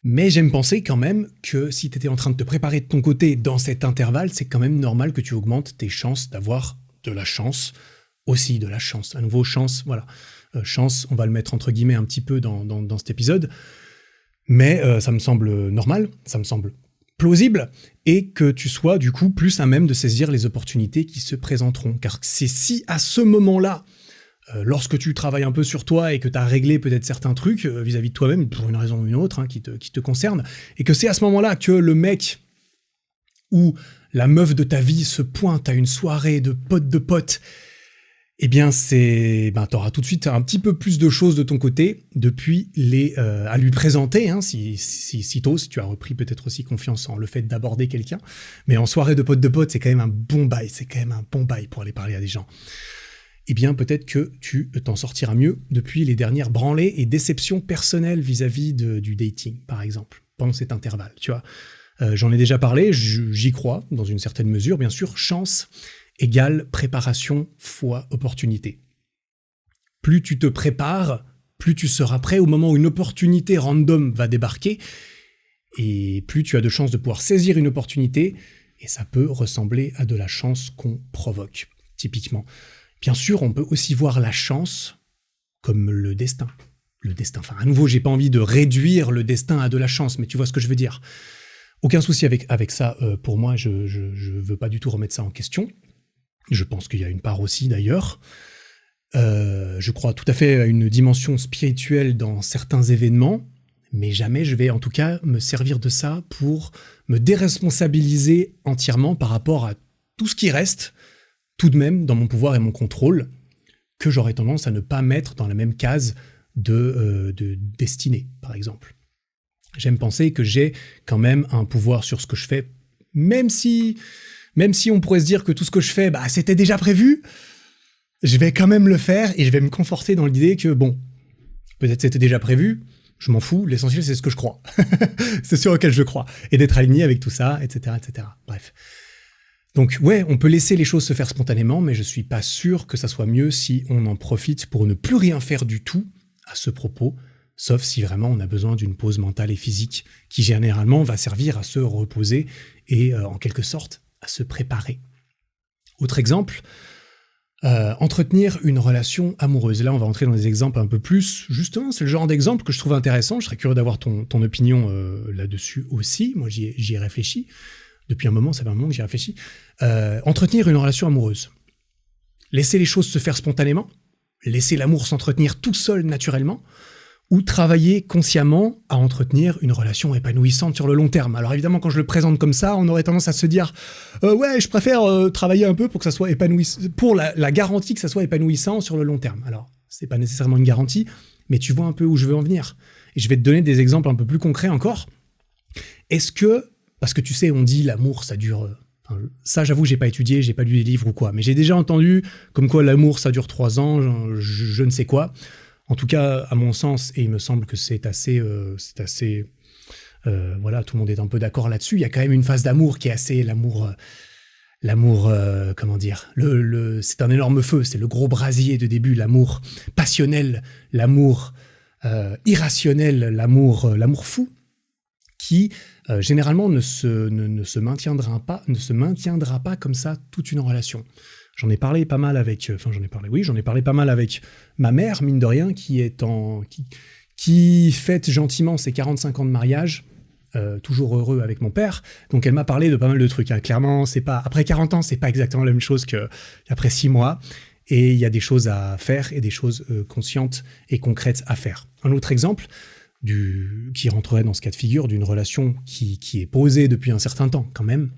Mais j'aime penser quand même que si tu étais en train de te préparer de ton côté dans cet intervalle, c'est quand même normal que tu augmentes tes chances d'avoir de la chance, aussi de la chance. À nouveau, chance, voilà. Chance, on va le mettre entre guillemets un petit peu dans cet épisode. Mais ça me semble normal, ça me semble plausible, et que tu sois du coup plus à même de saisir les opportunités qui se présenteront. Car c'est si à ce moment-là, lorsque tu travailles un peu sur toi et que tu as réglé peut-être certains trucs vis-à-vis de toi-même, pour une raison ou une autre, qui te concerne, et que c'est à ce moment-là que le mec ou la meuf de ta vie se pointe à une soirée de potes, eh bien t'auras tout de suite un petit peu plus de choses de ton côté depuis à lui présenter, si tu as repris peut-être aussi confiance en le fait d'aborder quelqu'un. Mais en soirée de potes, c'est quand même un bon bail, pour aller parler à des gens. Eh bien, peut-être que tu t'en sortiras mieux depuis les dernières branlées et déceptions personnelles vis-à-vis du dating, par exemple, pendant cet intervalle, tu vois. J'en ai déjà parlé, j'y crois, dans une certaine mesure, bien sûr, chance égale préparation fois opportunité. Plus tu te prépares, plus tu seras prêt au moment où une opportunité random va débarquer, et plus tu as de chances de pouvoir saisir une opportunité, et ça peut ressembler à de la chance qu'on provoque, typiquement. Bien sûr, on peut aussi voir la chance comme le destin. Enfin, à nouveau, j'ai pas envie de réduire le destin à de la chance, mais tu vois ce que je veux dire. Aucun souci avec ça, pour moi, je veux pas du tout remettre ça en question. Je pense qu'il y a une part aussi, d'ailleurs. Je crois tout à fait à une dimension spirituelle dans certains événements, mais jamais je vais en tout cas me servir de ça pour me déresponsabiliser entièrement par rapport à tout ce qui reste, tout de même dans mon pouvoir et mon contrôle, que j'aurais tendance à ne pas mettre dans la même case de destinée, par exemple. J'aime penser que j'ai quand même un pouvoir sur ce que je fais, même si on pourrait se dire que tout ce que je fais, c'était déjà prévu, je vais quand même le faire et je vais me conforter dans l'idée que, bon, peut-être c'était déjà prévu, je m'en fous, l'essentiel c'est ce que je crois. C'est sur lequel je crois. Et d'être aligné avec tout ça, etc., etc. Bref. Donc ouais, on peut laisser les choses se faire spontanément, mais je suis pas sûr que ça soit mieux si on en profite pour ne plus rien faire du tout à ce propos, sauf si vraiment on a besoin d'une pause mentale et physique qui généralement va servir à se reposer et en quelque sorte à se préparer. Autre exemple, entretenir une relation amoureuse. Là, on va entrer dans des exemples un peu plus, justement, c'est le genre d'exemple que je trouve intéressant. Je serais curieux d'avoir ton opinion là-dessus aussi. Moi, j'y ai réfléchi. Depuis un moment, ça fait un moment que j'y réfléchis. Entretenir une relation amoureuse. Laisser les choses se faire spontanément, laisser l'amour s'entretenir tout seul naturellement, ou travailler consciemment à entretenir une relation épanouissante sur le long terme. Alors évidemment, quand je le présente comme ça, on aurait tendance à se dire ouais, je préfère travailler un peu pour que ça soit épanouissant, pour la garantie que ça soit épanouissant sur le long terme. Alors, c'est pas nécessairement une garantie, mais tu vois un peu où je veux en venir. Et je vais te donner des exemples un peu plus concrets encore. Est-ce que, parce que tu sais, on dit l'amour, ça dure... ça, j'avoue, j'ai pas étudié, j'ai pas lu des livres ou quoi, mais j'ai déjà entendu comme quoi l'amour, ça dure 3 ans, je ne sais quoi. En tout cas, à mon sens, et il me semble que c'est assez, voilà, tout le monde est un peu d'accord là-dessus. Il y a quand même une phase d'amour qui est assez l'amour, comment dire, c'est un énorme feu, c'est le gros brasier de début, l'amour passionnel, l'amour irrationnel, l'amour fou, qui généralement ne se maintiendra pas comme ça toute une relation. J'en ai parlé pas mal avec ma mère, mine de rien, qui fête gentiment ses 45 ans de mariage, toujours heureux avec mon père. Donc elle m'a parlé de pas mal de trucs. Clairement, c'est pas, après 40 ans, c'est pas exactement la même chose qu'après 6 mois. Et il y a des choses à faire et des choses conscientes et concrètes à faire. Un autre exemple qui rentrerait dans ce cas de figure d'une relation qui est posée depuis un certain temps quand même.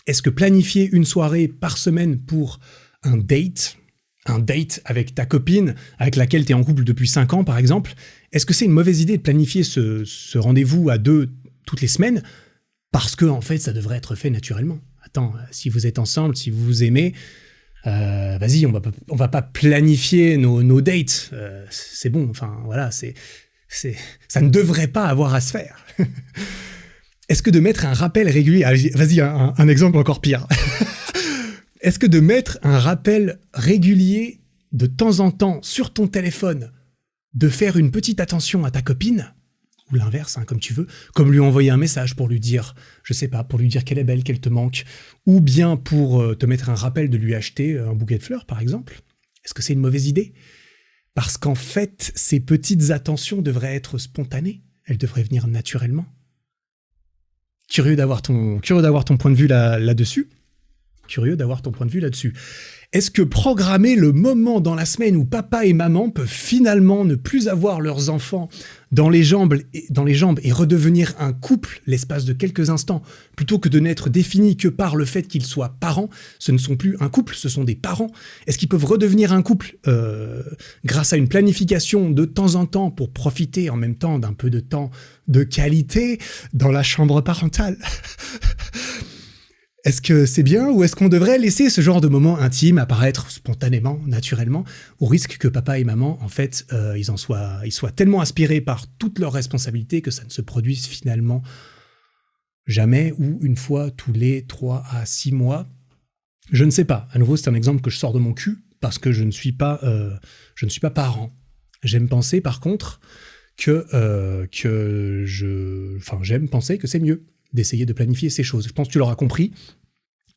Est-ce que planifier une soirée par semaine pour un date avec ta copine avec laquelle tu es en couple depuis 5 ans par exemple, est-ce que c'est une mauvaise idée de planifier ce rendez-vous à 2 toutes les semaines parce que en fait ça devrait être fait naturellement? Attends, si vous êtes ensemble, si vous vous aimez, vas-y, on va pas planifier nos dates, c'est bon, enfin voilà, ça ne devrait pas avoir à se faire. Est-ce que de mettre un rappel régulier... Vas-y, un exemple encore pire. Est-ce que de mettre un rappel régulier de temps en temps sur ton téléphone, de faire une petite attention à ta copine, ou l'inverse, comme tu veux, comme lui envoyer un message pour lui dire, je sais pas, pour lui dire qu'elle est belle, qu'elle te manque, ou bien pour te mettre un rappel de lui acheter un bouquet de fleurs, par exemple, est-ce que c'est une mauvaise idée? Parce qu'en fait, ces petites attentions devraient être spontanées, elles devraient venir naturellement. Curieux d'avoir ton point de vue là-dessus. curieux d'avoir ton point de vue là-dessus. Est-ce que programmer le moment dans la semaine où papa et maman peuvent finalement ne plus avoir leurs enfants dans les jambes et redevenir un couple l'espace de quelques instants, plutôt que de n'être définis que par le fait qu'ils soient parents, ce ne sont plus un couple, ce sont des parents. Est-ce qu'ils peuvent redevenir un couple grâce à une planification de temps en temps pour profiter en même temps d'un peu de temps de qualité dans la chambre parentale? Est-ce que c'est bien ou est-ce qu'on devrait laisser ce genre de moment intime apparaître spontanément, naturellement, au risque que papa et maman, en fait, ils soient tellement aspirés par toutes leurs responsabilités que ça ne se produise finalement jamais ou une fois tous les 3 à 6 mois? Je ne sais pas. À nouveau, c'est un exemple que je sors de mon cul parce que je ne suis pas parent. J'aime penser, par contre, j'aime penser que c'est mieux d'essayer de planifier ces choses. Je pense que tu l'auras compris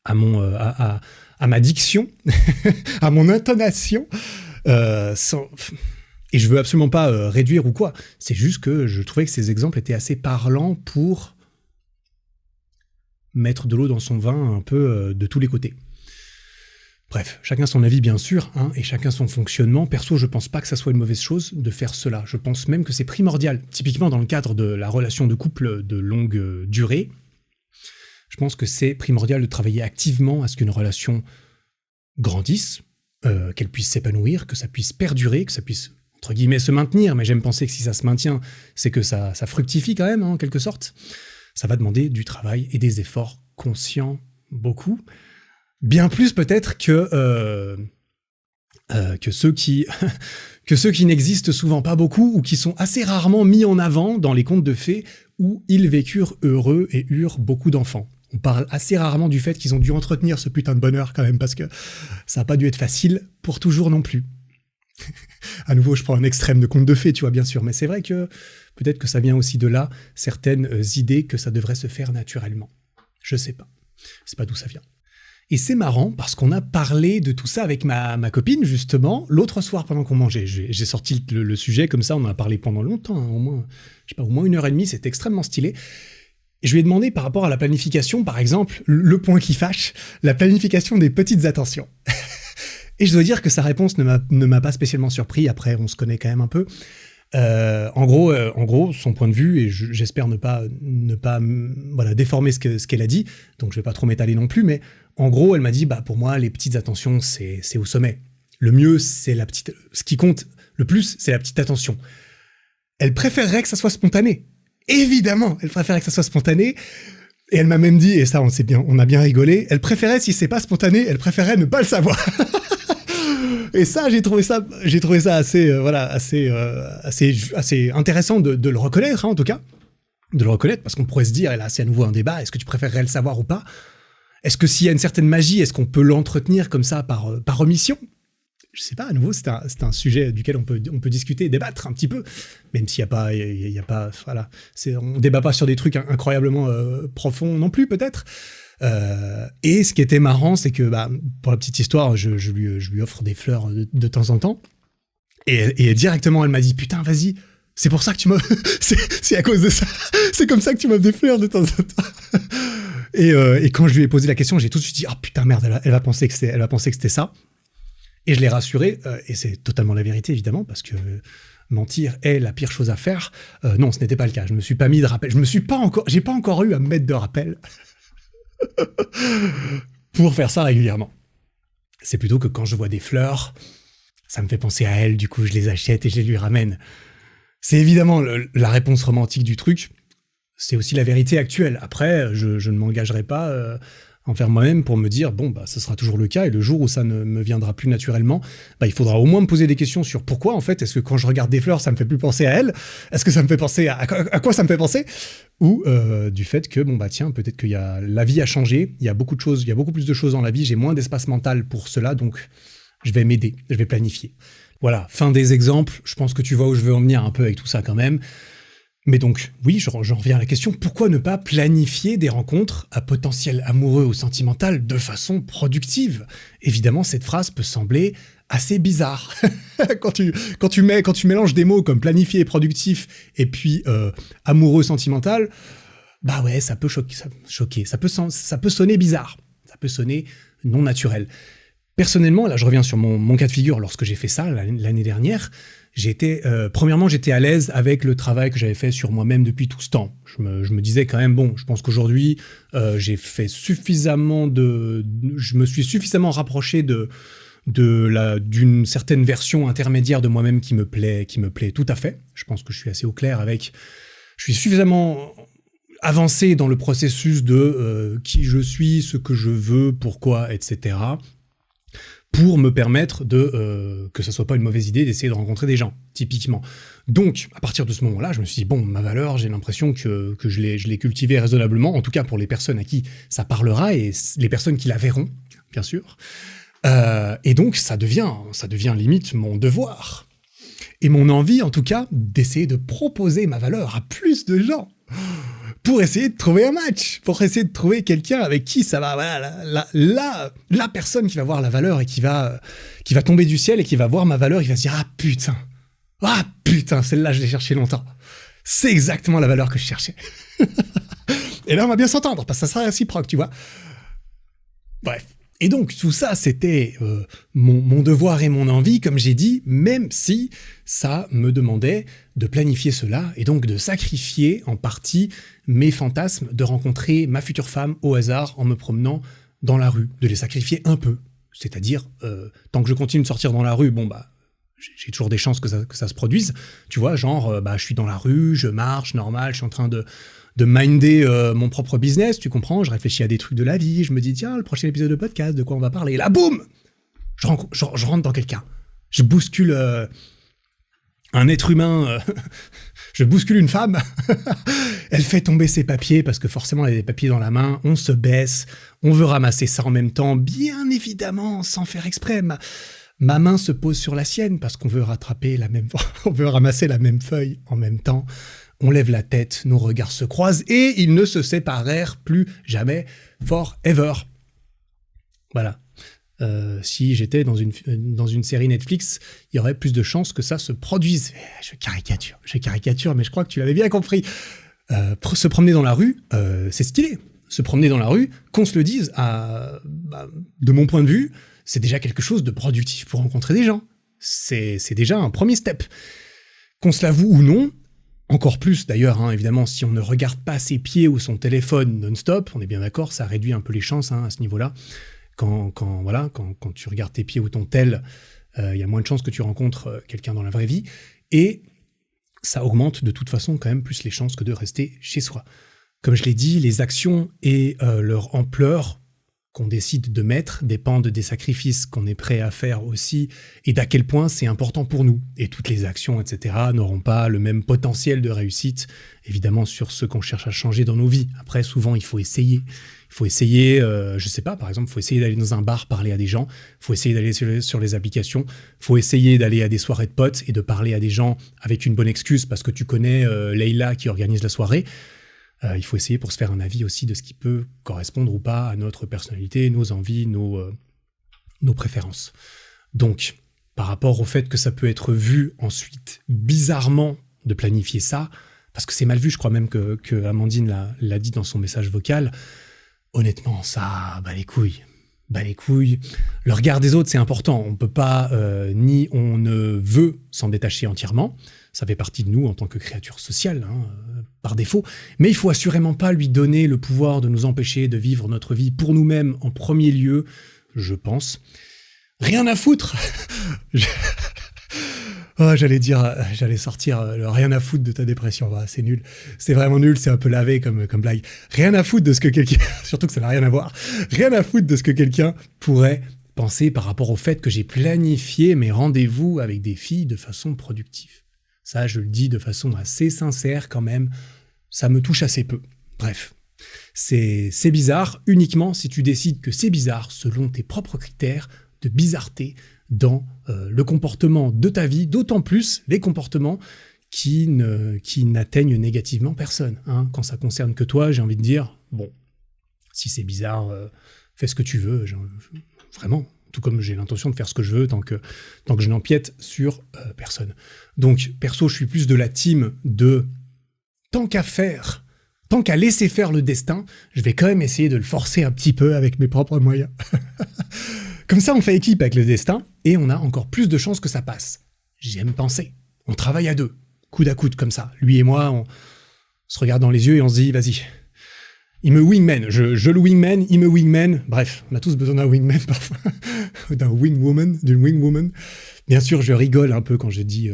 à ma diction, à mon intonation, et je veux absolument pas réduire ou quoi. C'est juste que je trouvais que ces exemples étaient assez parlants pour mettre de l'eau dans son vin un peu de tous les côtés. Bref, chacun son avis bien sûr, hein, et chacun son fonctionnement. Perso, je pense pas que ça soit une mauvaise chose de faire cela. Je pense même que c'est primordial. Typiquement dans le cadre de la relation de couple de longue durée, je pense que c'est primordial de travailler activement à ce qu'une relation grandisse, qu'elle puisse s'épanouir, que ça puisse perdurer, que ça puisse, entre guillemets, se maintenir. Mais j'aime penser que si ça se maintient, c'est que ça fructifie quand même, hein, en quelque sorte. Ça va demander du travail et des efforts conscients, beaucoup. Bien plus peut-être que ceux qui n'existent souvent pas beaucoup ou qui sont assez rarement mis en avant dans les contes de fées où ils vécurent heureux et eurent beaucoup d'enfants. On parle assez rarement du fait qu'ils ont dû entretenir ce putain de bonheur quand même, parce que ça n'a pas dû être facile pour toujours non plus. À nouveau, je prends un extrême de conte de fées, tu vois, bien sûr, mais c'est vrai que peut-être que ça vient aussi de là, certaines idées que ça devrait se faire naturellement. Je sais pas. C'est pas d'où ça vient. Et c'est marrant parce qu'on a parlé de tout ça avec ma copine, justement, l'autre soir pendant qu'on mangeait. J'ai sorti le sujet comme ça, on en a parlé pendant longtemps, hein, au moins 1h30, c'était extrêmement stylé. Et je lui ai demandé par rapport à la planification, par exemple, le point qui fâche, la planification des petites attentions. Et je dois dire que sa réponse ne m'a pas spécialement surpris, après on se connaît quand même un peu. En gros, son point de vue, et j'espère ne pas voilà, déformer ce qu'elle a dit, donc je vais pas trop m'étaler non plus, mais en gros, elle m'a dit, pour moi, les petites attentions, c'est au sommet. Le mieux, ce qui compte le plus, c'est la petite attention. Elle préférerait que ça soit spontané. Évidemment, elle préférerait que ça soit spontané. Et elle m'a même dit, et ça, on a bien rigolé, elle préférait, si c'est pas spontané, elle préférait ne pas le savoir. Et ça, j'ai trouvé ça assez intéressant de le reconnaître, hein, en tout cas. De le reconnaître, parce qu'on pourrait se dire, et là, c'est à nouveau un débat, est-ce que tu préférerais le savoir ou pas? Est-ce que s'il y a une certaine magie, est-ce qu'on peut l'entretenir comme ça par omission? Je sais pas, à nouveau, c'est un sujet duquel on peut discuter, débattre un petit peu, même s'il y a pas, voilà, on débat pas sur des trucs incroyablement profonds non plus, peut-être. Et ce qui était marrant, c'est que, pour la petite histoire, je lui offre des fleurs de temps en temps, et directement, elle m'a dit, putain, vas-y, c'est pour ça que tu m'offres, c'est à cause de ça, c'est comme ça que tu m'offres des fleurs de temps en temps. Et quand je lui ai posé la question, j'ai tout de suite dit, oh putain, merde, elle va penser que c'était ça. Et je l'ai rassuré, et c'est totalement la vérité, évidemment, parce que mentir est la pire chose à faire. Non, ce n'était pas le cas. Je me suis pas mis de rappel. J'ai pas encore eu à me mettre de rappel pour faire ça régulièrement. C'est plutôt que quand je vois des fleurs, ça me fait penser à elle, du coup, je les achète et je les lui ramène. C'est évidemment la réponse romantique du truc. C'est aussi la vérité actuelle. Après, je ne m'engagerai pas envers moi-même pour me dire, ce sera toujours le cas, et le jour où ça ne me viendra plus naturellement, il faudra au moins me poser des questions sur pourquoi, en fait, est-ce que quand je regarde des fleurs, ça me fait plus penser à elle? Est-ce que ça me fait penser à quoi ça me fait penser? Ou du fait que, tiens, peut-être que la vie a changé, il y a beaucoup plus de choses dans la vie, j'ai moins d'espace mental pour cela, donc je vais m'aider, je vais planifier. Voilà, fin des exemples, je pense que tu vois où je veux en venir un peu avec tout ça quand même. Mais donc, oui, j'en reviens à la question, pourquoi ne pas planifier des rencontres à potentiel amoureux ou sentimental de façon productive? Évidemment, cette phrase peut sembler assez bizarre. quand tu mélanges des mots comme planifié et productif, et puis amoureux sentimental, ouais, ça peut choquer, ça peut sonner bizarre. Ça peut sonner non naturel. Personnellement, là je reviens sur mon cas de figure, lorsque j'ai fait ça l'année dernière, premièrement j'étais à l'aise avec le travail que j'avais fait sur moi-même depuis tout ce temps. Je me disais quand même, bon, je pense qu'aujourd'hui j'ai fait suffisamment je me suis suffisamment rapproché d'une certaine version intermédiaire de moi-même qui me plaît tout à fait. Je pense que je suis assez au clair je suis suffisamment avancé dans le processus de qui je suis, ce que je veux, pourquoi, etc., pour me permettre que ça soit pas une mauvaise idée d'essayer de rencontrer des gens, typiquement. Donc, à partir de ce moment-là, je me suis dit, bon, ma valeur, j'ai l'impression que je l'ai cultivée raisonnablement, en tout cas pour les personnes à qui ça parlera et les personnes qui la verront, bien sûr. Et donc, ça devient limite mon devoir. Et mon envie, en tout cas, d'essayer de proposer ma valeur à plus de gens. Pour essayer de trouver un match, pour essayer de trouver quelqu'un avec qui ça va, voilà, la personne qui va voir la valeur et qui va tomber du ciel et qui va voir ma valeur, il va se dire ah putain, celle-là je l'ai cherchée longtemps. C'est exactement la valeur que je cherchais. Et là on va bien s'entendre parce que ça sera réciproque, tu vois. Bref. Et donc, tout ça, c'était mon devoir et mon envie, comme j'ai dit, même si ça me demandait de planifier cela et donc de sacrifier en partie mes fantasmes de rencontrer ma future femme au hasard en me promenant dans la rue, de les sacrifier un peu. C'est-à-dire, tant que je continue de sortir dans la rue, bon bah, j'ai toujours des chances que ça se produise. Tu vois, genre, je suis dans la rue, je marche, normal, je suis en train de minder mon propre business, tu comprends, je réfléchis à des trucs de la vie, je me dis, tiens, le prochain épisode de podcast, de quoi on va parler, et là, boum, je rentre dans quelqu'un, je bouscule un être humain, je bouscule une femme, elle fait tomber ses papiers, parce que forcément, elle a des papiers dans la main, on se baisse, on veut ramasser ça en même temps, bien évidemment, sans faire exprès, ma main se pose sur la sienne, parce qu'on veut on veut ramasser la même feuille en même temps. On lève la tête, nos regards se croisent et ils ne se séparèrent plus jamais, forever. Voilà. Si j'étais dans une série Netflix, il y aurait plus de chances que ça se produise. Je caricature, mais je crois que tu l'avais bien compris. Se promener dans la rue, c'est stylé. Se promener dans la rue, qu'on se le dise, de mon point de vue, c'est déjà quelque chose de productif pour rencontrer des gens. C'est déjà un premier step. Qu'on se l'avoue ou non, encore plus d'ailleurs, hein, évidemment, si on ne regarde pas ses pieds ou son téléphone non-stop, on est bien d'accord, ça réduit un peu les chances à ce niveau-là. Quand tu regardes tes pieds ou ton tel, il y a moins de chances que tu rencontres quelqu'un dans la vraie vie. Et ça augmente de toute façon quand même plus les chances que de rester chez soi. Comme je l'ai dit, les actions et leur ampleur qu'on décide de mettre dépendent des sacrifices qu'on est prêt à faire aussi et d'à quel point c'est important pour nous. Et toutes les actions, etc., n'auront pas le même potentiel de réussite, évidemment, sur ce qu'on cherche à changer dans nos vies. Après, souvent, il faut essayer. Il faut essayer, je sais pas, par exemple, il faut essayer d'aller dans un bar parler à des gens, il faut essayer d'aller sur les applications, il faut essayer d'aller à des soirées de potes et de parler à des gens avec une bonne excuse parce que tu connais Leïla qui organise la soirée. Il faut essayer pour se faire un avis aussi de ce qui peut correspondre ou pas à notre personnalité, nos envies, nos préférences. Donc, par rapport au fait que ça peut être vu ensuite bizarrement de planifier ça, parce que c'est mal vu, je crois même que Amandine l'a dit dans son message vocal, honnêtement, ça bat les couilles. Le regard des autres, c'est important. On peut pas, ni on ne veut s'en détacher entièrement. Ça fait partie de nous en tant que créature sociale, par défaut. Mais il faut assurément pas lui donner le pouvoir de nous empêcher de vivre notre vie pour nous-mêmes en premier lieu, je pense. Rien à foutre. J'allais sortir le rien à foutre de ta dépression. Bah, c'est nul. C'est vraiment nul, c'est un peu lavé comme blague. Rien à foutre de ce que quelqu'un, surtout que ça n'a rien à voir, rien à foutre de ce que quelqu'un pourrait penser par rapport au fait que j'ai planifié mes rendez-vous avec des filles de façon productive. Ça, je le dis de façon assez sincère quand même. Ça me touche assez peu. Bref. C'est bizarre uniquement si tu décides que c'est bizarre selon tes propres critères de bizarreté dans le comportement de ta vie, d'autant plus les comportements qui n'atteignent négativement personne. Quand ça concerne que toi, j'ai envie de dire, bon, si c'est bizarre, fais ce que tu veux, vraiment, tout comme j'ai l'intention de faire ce que je veux tant que je n'empiète sur personne. Donc, perso, je suis plus de la team de tant qu'à faire, Tant qu'à laisser faire le destin, je vais quand même essayer de le forcer un petit peu avec mes propres moyens. Comme ça, on fait équipe avec le destin et on a encore plus de chances que ça passe. J'aime penser. On travaille à deux, coude à coude comme ça. Lui et moi, on se regarde dans les yeux et on se dit, vas-y. Il me wingman, je le wingman, il me wingman. Bref, on a tous besoin d'un wingman parfois, d'un wingwoman, d'une wingwoman. Bien sûr, je rigole un peu quand je dis,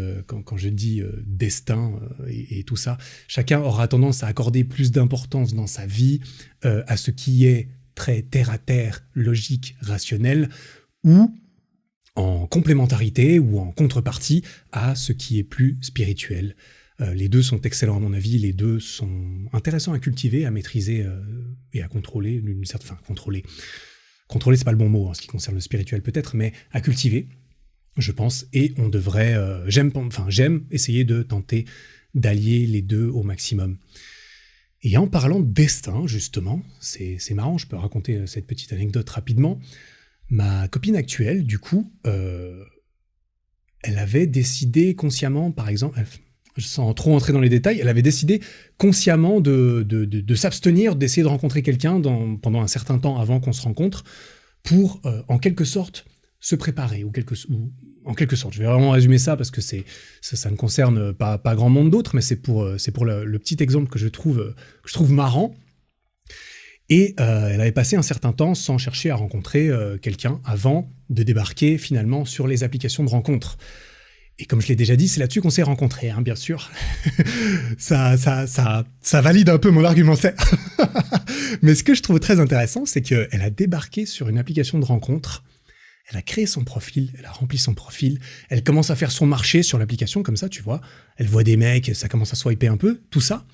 destin et tout ça. Chacun aura tendance à accorder plus d'importance dans sa vie à ce qui est très terre-à-terre, logique, rationnel, ou en complémentarité ou en contrepartie à ce qui est plus spirituel. Les deux sont excellents à mon avis, les deux sont intéressants à cultiver, à maîtriser et à contrôler, d'une certaine contrôler. Contrôler, c'est pas le bon mot en ce qui concerne le spirituel peut-être, mais à cultiver, je pense, et on devrait, j'aime essayer de tenter d'allier les deux au maximum. Et en parlant de destin, justement, c'est marrant, je peux raconter cette petite anecdote rapidement. Ma copine actuelle, du coup, elle avait décidé consciemment, par exemple, sans trop entrer dans les détails, elle avait décidé consciemment de s'abstenir d'essayer de rencontrer quelqu'un pendant un certain temps avant qu'on se rencontre pour, en quelque sorte, se préparer, ou en quelque sorte. Je vais vraiment résumer ça parce que ça ne concerne pas grand monde d'autres, mais c'est pour le petit exemple que je trouve marrant. Et elle avait passé un certain temps sans chercher à rencontrer quelqu'un avant de débarquer finalement sur les applications de rencontres. Et comme je l'ai déjà dit, c'est là-dessus qu'on s'est rencontrés, hein, bien sûr. ça valide un peu mon argumentaire. Mais ce que je trouve très intéressant, c'est qu'elle a débarqué sur une application de rencontre, elle a créé son profil, elle a rempli son profil, elle commence à faire son marché sur l'application, comme ça, tu vois. Elle voit des mecs, ça commence à swiper un peu, tout ça.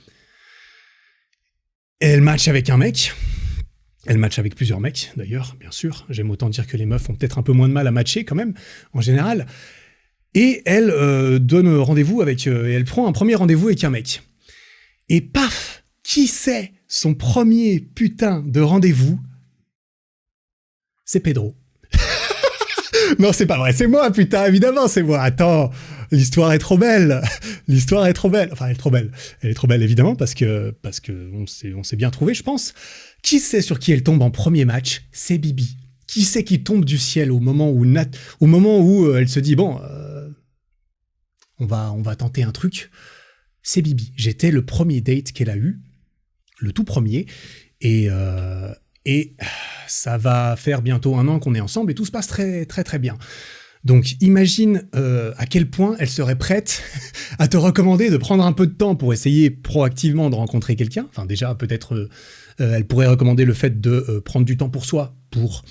Elle match avec un mec. Elle match avec plusieurs mecs, d'ailleurs, bien sûr. J'aime autant dire que les meufs ont peut-être un peu moins de mal à matcher, quand même, en général. Et elle donne rendez-vous elle prend un premier rendez-vous avec un mec. Et paf, qui c'est son premier putain de rendez-vous? C'est Pedro. Non, c'est pas vrai, c'est moi, putain, évidemment, c'est moi. Attends, l'histoire est trop belle. L'histoire est trop belle. Enfin, elle est trop belle. Elle est trop belle, évidemment, parce que on s'est bien trouvé, je pense. Qui c'est sur qui elle tombe en premier match? C'est Bibi. Qui c'est qui tombe du ciel au moment où elle se dit, bon, on va tenter un truc? C'est Bibi. J'étais le premier date qu'elle a eu, le tout premier, et ça va faire bientôt 1 an qu'on est ensemble et tout se passe très très très bien. Donc imagine à quel point elle serait prête à te recommander de prendre un peu de temps pour essayer proactivement de rencontrer quelqu'un. Enfin déjà peut-être elle pourrait recommander le fait de prendre du temps pour soi, pour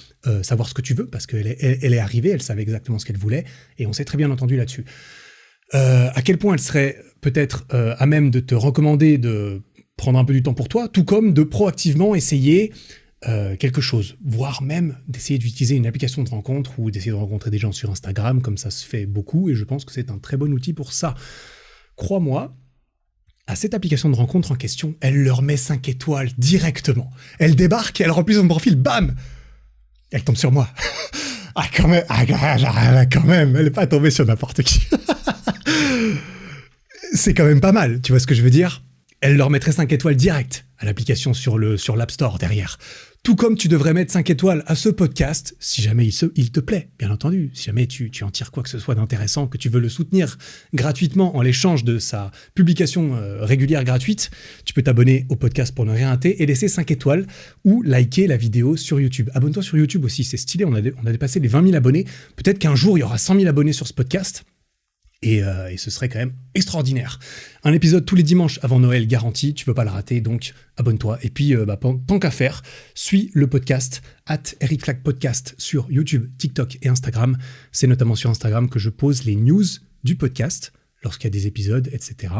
savoir ce que tu veux, parce qu'elle est arrivée, elle savait exactement ce qu'elle voulait et on s'est très bien entendu là-dessus. À quel point elle serait peut-être à même de te recommander de prendre un peu du temps pour toi, tout comme de proactivement essayer quelque chose, voire même d'essayer d'utiliser une application de rencontre ou d'essayer de rencontrer des gens sur Instagram, comme ça se fait beaucoup, et je pense que c'est un très bon outil pour ça. Crois-moi, à cette application de rencontre en question, elle leur met 5 étoiles directement. Elle débarque, elle remplit son profil, bam! Elle tombe sur moi. Quand même, elle est pas tombée sur n'importe qui. C'est quand même pas mal, tu vois ce que je veux dire? Elle leur mettrait 5 étoiles direct à l'application sur l'App Store derrière. Tout comme tu devrais mettre 5 étoiles à ce podcast, si jamais il te plaît, bien entendu. Si jamais tu en tires quoi que ce soit d'intéressant, que tu veux le soutenir gratuitement en l'échange de sa publication régulière gratuite, tu peux t'abonner au podcast pour ne rien rater et laisser 5 étoiles ou liker la vidéo sur YouTube. Abonne-toi sur YouTube aussi, c'est stylé, on a dépassé les 20 000 abonnés. Peut-être qu'un jour, il y aura 100 000 abonnés sur ce podcast. Et ce serait quand même extraordinaire. Un épisode tous les dimanches avant Noël garanti, tu peux pas le rater, donc abonne-toi. Et puis, tant qu'à faire, suis le podcast @ericflagpodcast sur YouTube, TikTok et Instagram. C'est notamment sur Instagram que je pose les news du podcast, lorsqu'il y a des épisodes, etc.,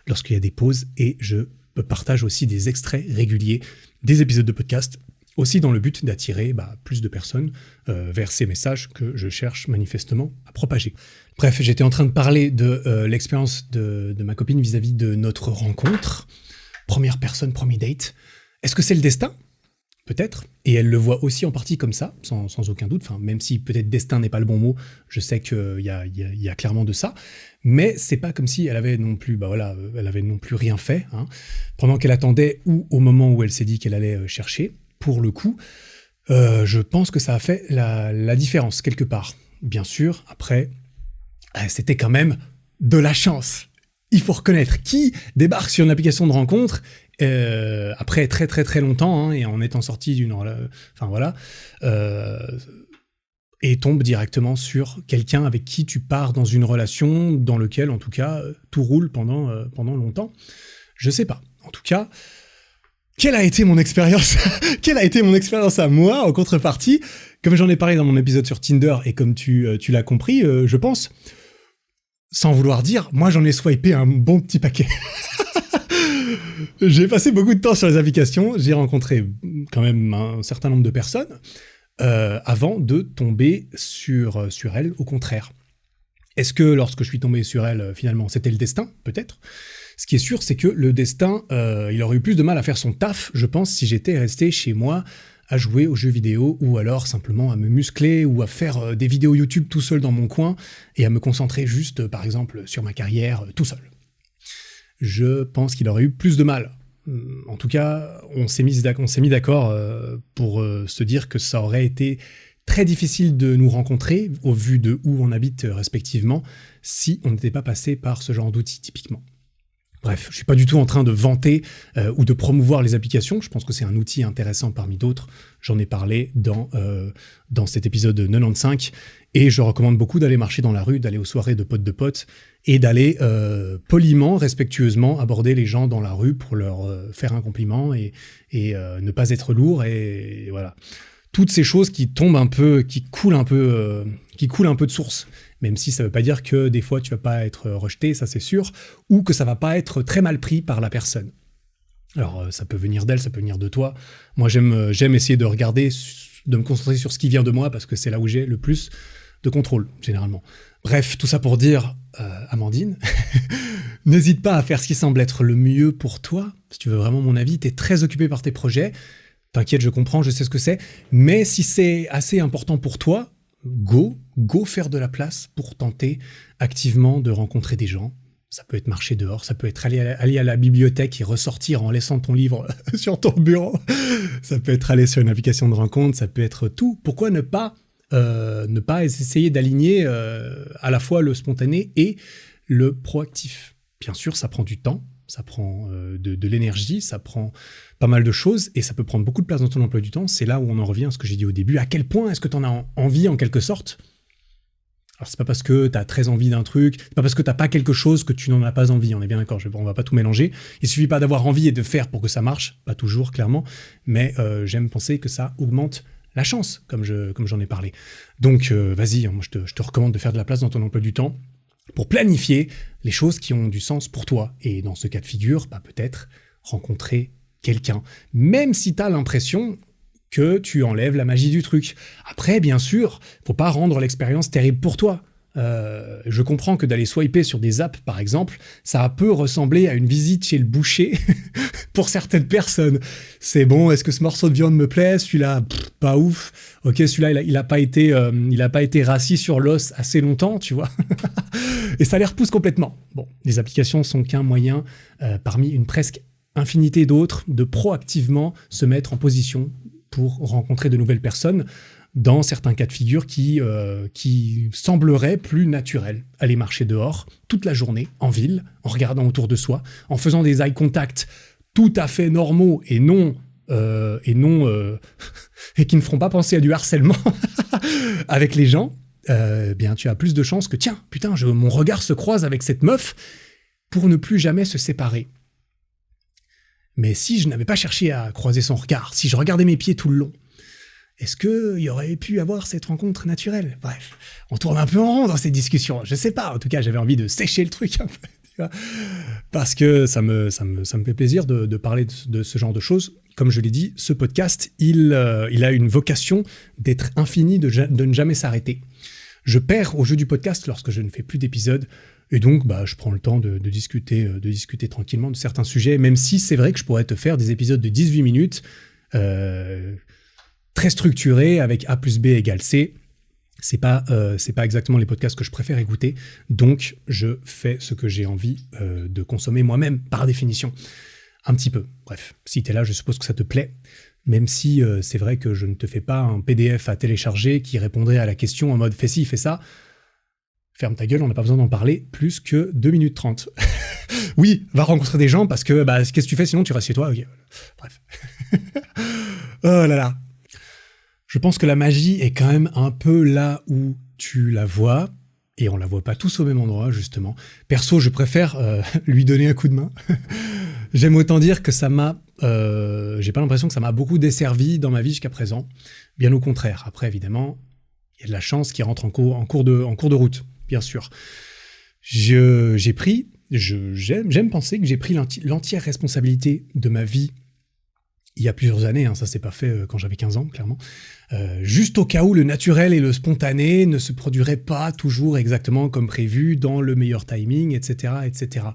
lorsqu'il y a des pauses, et je partage aussi des extraits réguliers des épisodes de podcast, aussi dans le but d'attirer plus de personnes vers ces messages que je cherche manifestement à propager. Bref, j'étais en train de parler de l'expérience de ma copine vis-à-vis de notre rencontre. Première personne, premier date. Est-ce que c'est le destin ? peut-être, et elle le voit aussi en partie comme ça, sans aucun doute, enfin, même si peut-être destin n'est pas le bon mot, je sais qu'il y a clairement de ça, mais c'est pas comme si elle avait non plus, elle avait non plus rien fait, hein, pendant qu'elle attendait ou au moment où elle s'est dit qu'elle allait chercher, pour le coup, je pense que ça a fait la différence quelque part. Bien sûr, après, c'était quand même de la chance. Il faut reconnaître qui débarque sur une application de rencontre après très très très longtemps, hein, et en étant sorti d'une... et tombe directement sur quelqu'un avec qui tu pars dans une relation dans lequel, en tout cas, tout roule pendant longtemps. Je sais pas. En tout cas, quelle a été mon expérience Quelle a été mon expérience à moi, en contrepartie? Comme j'en ai parlé dans mon épisode sur Tinder, et comme tu l'as compris, je pense, sans vouloir dire, moi j'en ai swipé un bon petit paquet. J'ai passé beaucoup de temps sur les applications, j'ai rencontré quand même un certain nombre de personnes, avant de tomber sur elle, au contraire. Est-ce que lorsque je suis tombé sur elle, finalement, c'était le destin? Peut-être. Ce qui est sûr, c'est que le destin, il aurait eu plus de mal à faire son taf, je pense, si j'étais resté chez moi à jouer aux jeux vidéo, ou alors simplement à me muscler, ou à faire des vidéos YouTube tout seul dans mon coin, et à me concentrer juste, par exemple, sur ma carrière tout seul. Je pense qu'il aurait eu plus de mal. En tout cas, on s'est mis d'accord pour se dire que ça aurait été très difficile de nous rencontrer, au vu de où on habite respectivement, si on n'était pas passé par ce genre d'outils, typiquement. Bref, je suis pas du tout en train de vanter ou de promouvoir les applications, je pense que c'est un outil intéressant parmi d'autres, j'en ai parlé dans cet épisode 95, et je recommande beaucoup d'aller marcher dans la rue, d'aller aux soirées de potes, et d'aller poliment, respectueusement aborder les gens dans la rue pour leur faire un compliment, et ne pas être lourd, et voilà. Toutes ces choses qui tombent un peu, qui coulent un peu de source. Même si ça veut pas dire que des fois tu vas pas être rejeté, ça c'est sûr, ou que ça va pas être très mal pris par la personne. Alors ça peut venir d'elle, ça peut venir de toi. Moi j'aime essayer de regarder, de me concentrer sur ce qui vient de moi, parce que c'est là où j'ai le plus de contrôle, généralement. Bref, tout ça pour dire, Amandine, n'hésite pas à faire ce qui semble être le mieux pour toi. Si tu veux vraiment mon avis, t'es très occupé par tes projets. T'inquiète, je comprends, je sais ce que c'est. Mais si c'est assez important pour toi, go faire de la place pour tenter activement de rencontrer des gens. Ça peut être marcher dehors, ça peut être aller à la bibliothèque et ressortir en laissant ton livre sur ton bureau. Ça peut être aller sur une application de rencontre, ça peut être tout. Pourquoi ne pas essayer d'aligner à la fois le spontané et le proactif? Bien sûr, ça prend du temps, ça prend de l'énergie, ça prend pas mal de choses, et ça peut prendre beaucoup de place dans ton emploi du temps. C'est là où on en revient à ce que j'ai dit au début. À quel point est-ce que tu en as envie, en quelque sorte? Alors, c'est pas parce que tu as très envie d'un truc, c'est pas parce que t'as pas quelque chose que tu n'en as pas envie, on est bien d'accord, on va pas tout mélanger. Il suffit pas d'avoir envie et de faire pour que ça marche, pas toujours, clairement, mais j'aime penser que ça augmente la chance, comme j'en ai parlé. Donc, vas-y, moi, je te recommande de faire de la place dans ton emploi du temps pour planifier les choses qui ont du sens pour toi. Et dans ce cas de figure, peut-être rencontrer quelqu'un, même si tu as l'impression que tu enlèves la magie du truc. Après, bien sûr, faut pas rendre l'expérience terrible pour toi. Je comprends que d'aller swiper sur des apps, par exemple, ça peut ressembler à une visite chez le boucher pour certaines personnes. C'est bon, est-ce que ce morceau de viande me plaît? Celui-là, pas ouf. Ok, celui-là, il a pas été rassis sur l'os assez longtemps, tu vois. Et ça les repousse complètement. Bon, les applications sont qu'un moyen, parmi une presque infinité d'autres, de proactivement se mettre en position pour rencontrer de nouvelles personnes dans certains cas de figure qui sembleraient plus naturels. Aller marcher dehors toute la journée, en ville, en regardant autour de soi, en faisant des eye contact tout à fait normaux et et qui ne feront pas penser à du harcèlement avec les gens, bien tu as plus de chances que tiens, putain, mon regard se croise avec cette meuf pour ne plus jamais se séparer. Mais si je n'avais pas cherché à croiser son regard, si je regardais mes pieds tout le long, est-ce qu'il y aurait pu avoir cette rencontre naturelle? Bref, on tourne un peu en rond dans ces discussions. Je sais pas, en tout cas, j'avais envie de sécher le truc un peu, tu vois, parce que ça me fait plaisir de parler de ce genre de choses. Comme je l'ai dit, ce podcast, il a une vocation d'être infini, de ne jamais s'arrêter. Je perds au jeu du podcast lorsque je ne fais plus d'épisodes. Et donc, je prends le temps de discuter tranquillement de certains sujets, même si c'est vrai que je pourrais te faire des épisodes de 18 minutes très structurés avec A plus B égale C. C'est pas exactement les podcasts que je préfère écouter, donc je fais ce que j'ai envie de consommer moi-même, par définition. Un petit peu. Bref, si t'es là, je suppose que ça te plaît, même si c'est vrai que je ne te fais pas un PDF à télécharger qui répondrait à la question en mode « fais ci, fais ça ». Ferme ta gueule, on n'a pas besoin d'en parler plus que 2 minutes 30. Oui, va rencontrer des gens parce que qu'est-ce que tu fais sinon tu restes chez toi. Okay. Bref. Oh là là. Je pense que la magie est quand même un peu là où tu la vois, et on la voit pas tous au même endroit, justement. Perso, je préfère lui donner un coup de main. J'aime autant dire que ça m'a... j'ai pas l'impression que ça m'a beaucoup desservi dans ma vie jusqu'à présent. Bien au contraire. Après, évidemment, il y a de la chance qui rentre en cours de route, bien sûr. J'aime penser que j'ai pris l'entière responsabilité de ma vie il y a plusieurs années, hein, ça s'est pas fait quand j'avais 15 ans, clairement. Juste au cas où le naturel et le spontané ne se produiraient pas toujours exactement comme prévu, dans le meilleur timing, etc., etc.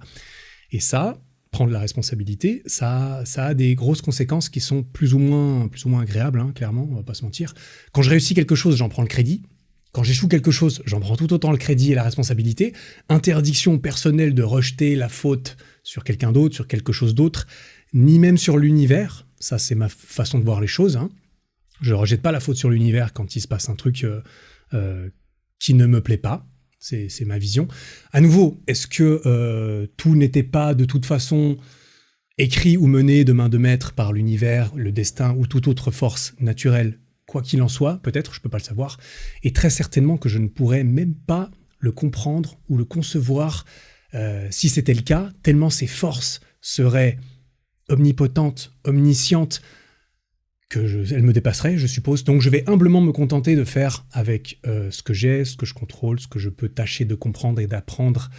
Et ça, prendre la responsabilité, ça a des grosses conséquences qui sont plus ou moins agréables, hein, clairement, on va pas se mentir. Quand je réussis quelque chose, j'en prends le crédit. Quand j'échoue quelque chose, j'en prends tout autant le crédit et la responsabilité. Interdiction personnelle de rejeter la faute sur quelqu'un d'autre, sur quelque chose d'autre, ni même sur l'univers. Ça, c'est ma façon de voir les choses. Hein. Je ne rejette pas la faute sur l'univers quand il se passe un truc qui ne me plaît pas. C'est ma vision. À nouveau, est-ce que tout n'était pas de toute façon écrit ou mené de main de maître par l'univers, le destin ou toute autre force naturelle? Quoi qu'il en soit, peut-être, je ne peux pas le savoir. Et très certainement que je ne pourrais même pas le comprendre ou le concevoir si c'était le cas, tellement ces forces seraient omnipotente, omnisciente, elle me dépasserait, je suppose. Donc je vais humblement me contenter de faire avec ce que j'ai, ce que je contrôle, ce que je peux tâcher de comprendre et d'apprendre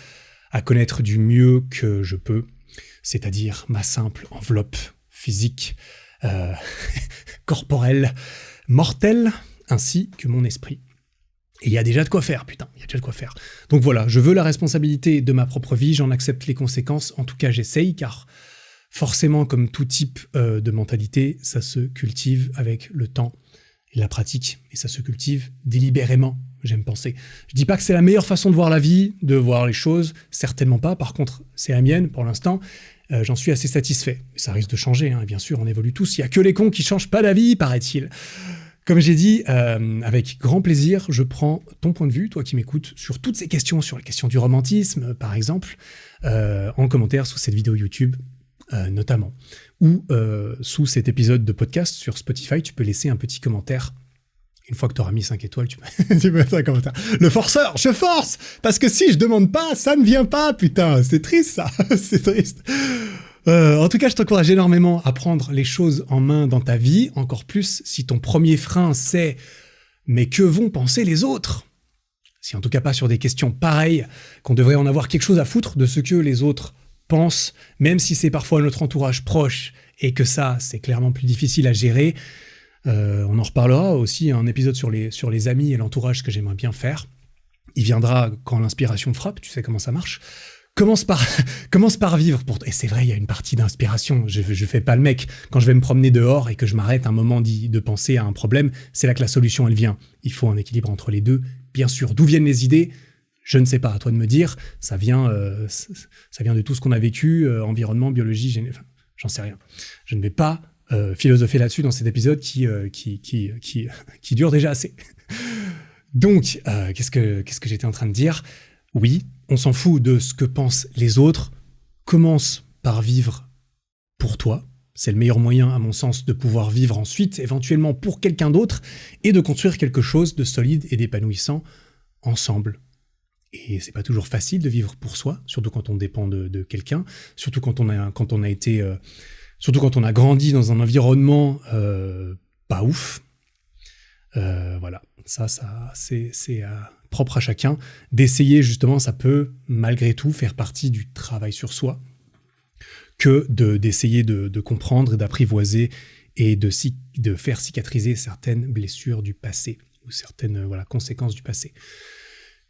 à connaître du mieux que je peux, c'est-à-dire ma simple enveloppe physique, corporelle, mortelle, ainsi que mon esprit. Et il y a déjà de quoi faire, putain, il y a déjà de quoi faire. Donc voilà, je veux la responsabilité de ma propre vie, j'en accepte les conséquences, en tout cas j'essaye, car forcément, comme tout type de mentalité, ça se cultive avec le temps et la pratique, et ça se cultive délibérément, j'aime penser. Je dis pas que c'est la meilleure façon de voir la vie, de voir les choses, certainement pas, par contre, c'est la mienne pour l'instant, j'en suis assez satisfait. Ça risque de changer, hein, bien sûr, on évolue tous, il y a que les cons qui changent pas d'avis, paraît-il. Comme j'ai dit, avec grand plaisir, je prends ton point de vue, toi qui m'écoutes, sur toutes ces questions, sur la question du romantisme, par exemple, en commentaire sous cette vidéo YouTube, notamment. Ou sous cet épisode de podcast sur Spotify, tu peux laisser un petit commentaire. Une fois que tu auras mis 5 étoiles, tu peux mettre un commentaire. Le forceur, je force! Parce que si je demande pas, ça ne vient pas, putain! C'est triste, ça! C'est triste. En tout cas, je t'encourage énormément à prendre les choses en main dans ta vie, encore plus si ton premier frein c'est « mais que vont penser les autres ?» Si en tout cas pas sur des questions pareilles, qu'on devrait en avoir quelque chose à foutre de ce que les autres pensent, même si c'est parfois notre entourage proche et que ça, c'est clairement plus difficile à gérer. On en reparlera aussi, un épisode sur les amis et l'entourage que j'aimerais bien faire. Il viendra quand l'inspiration frappe, tu sais comment ça marche. Commence par vivre. Et c'est vrai, il y a une partie d'inspiration. Je fais pas le mec. Quand je vais me promener dehors et que je m'arrête un moment de penser à un problème, c'est là que la solution, elle vient. Il faut un équilibre entre les deux. Bien sûr, d'où viennent les idées ? Je ne sais pas, à toi de me dire. Ça vient de tout ce qu'on a vécu, environnement, biologie, j'en sais rien. Je ne vais pas philosopher là-dessus dans cet épisode qui dure déjà assez. Donc, qu'est-ce que j'étais en train de dire ? Oui, on s'en fout de ce que pensent les autres. Commence par vivre pour toi. C'est le meilleur moyen, à mon sens, de pouvoir vivre ensuite, éventuellement pour quelqu'un d'autre, et de construire quelque chose de solide et d'épanouissant ensemble. Et c'est pas toujours facile de vivre pour soi, surtout quand on dépend de quelqu'un, surtout quand on a grandi dans un environnement pas ouf. Voilà, ça c'est propre à chacun. D'essayer justement, ça peut malgré tout faire partie du travail sur soi, que d'essayer de comprendre et d'apprivoiser et de faire cicatriser certaines blessures du passé ou certaines conséquences du passé.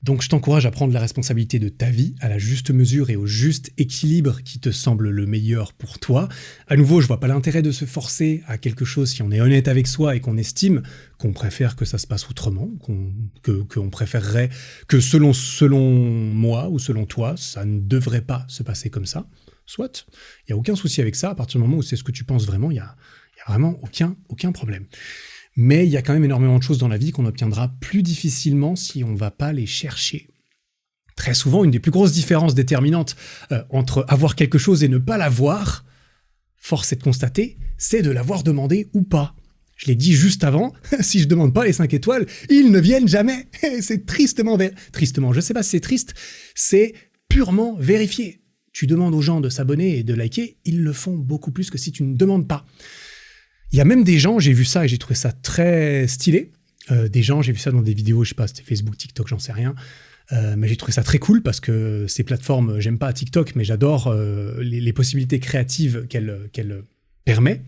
Donc je t'encourage à prendre la responsabilité de ta vie à la juste mesure et au juste équilibre qui te semble le meilleur pour toi. À nouveau, je vois pas l'intérêt de se forcer à quelque chose si on est honnête avec soi et qu'on estime qu'on préfère que ça se passe autrement, qu'on préférerait que selon moi ou selon toi, ça ne devrait pas se passer comme ça. Soit, il n'y a aucun souci avec ça, à partir du moment où c'est ce que tu penses vraiment, il y a vraiment aucun problème. Mais il y a quand même énormément de choses dans la vie qu'on obtiendra plus difficilement si on ne va pas les chercher. Très souvent, une des plus grosses différences déterminantes entre avoir quelque chose et ne pas l'avoir, force est de constater, c'est de l'avoir demandé ou pas. Je l'ai dit juste avant, si je ne demande pas les 5 étoiles, ils ne viennent jamais. C'est tristement, je ne sais pas si c'est triste, c'est purement vérifié. Tu demandes aux gens de s'abonner et de liker, ils le font beaucoup plus que si tu ne demandes pas. Il y a même des gens, j'ai vu ça et j'ai trouvé ça très stylé. Des gens, j'ai vu ça dans des vidéos, je sais pas, c'était Facebook, TikTok, j'en sais rien. Mais j'ai trouvé ça très cool parce que ces plateformes, j'aime pas TikTok, mais j'adore les possibilités créatives qu'elle permet.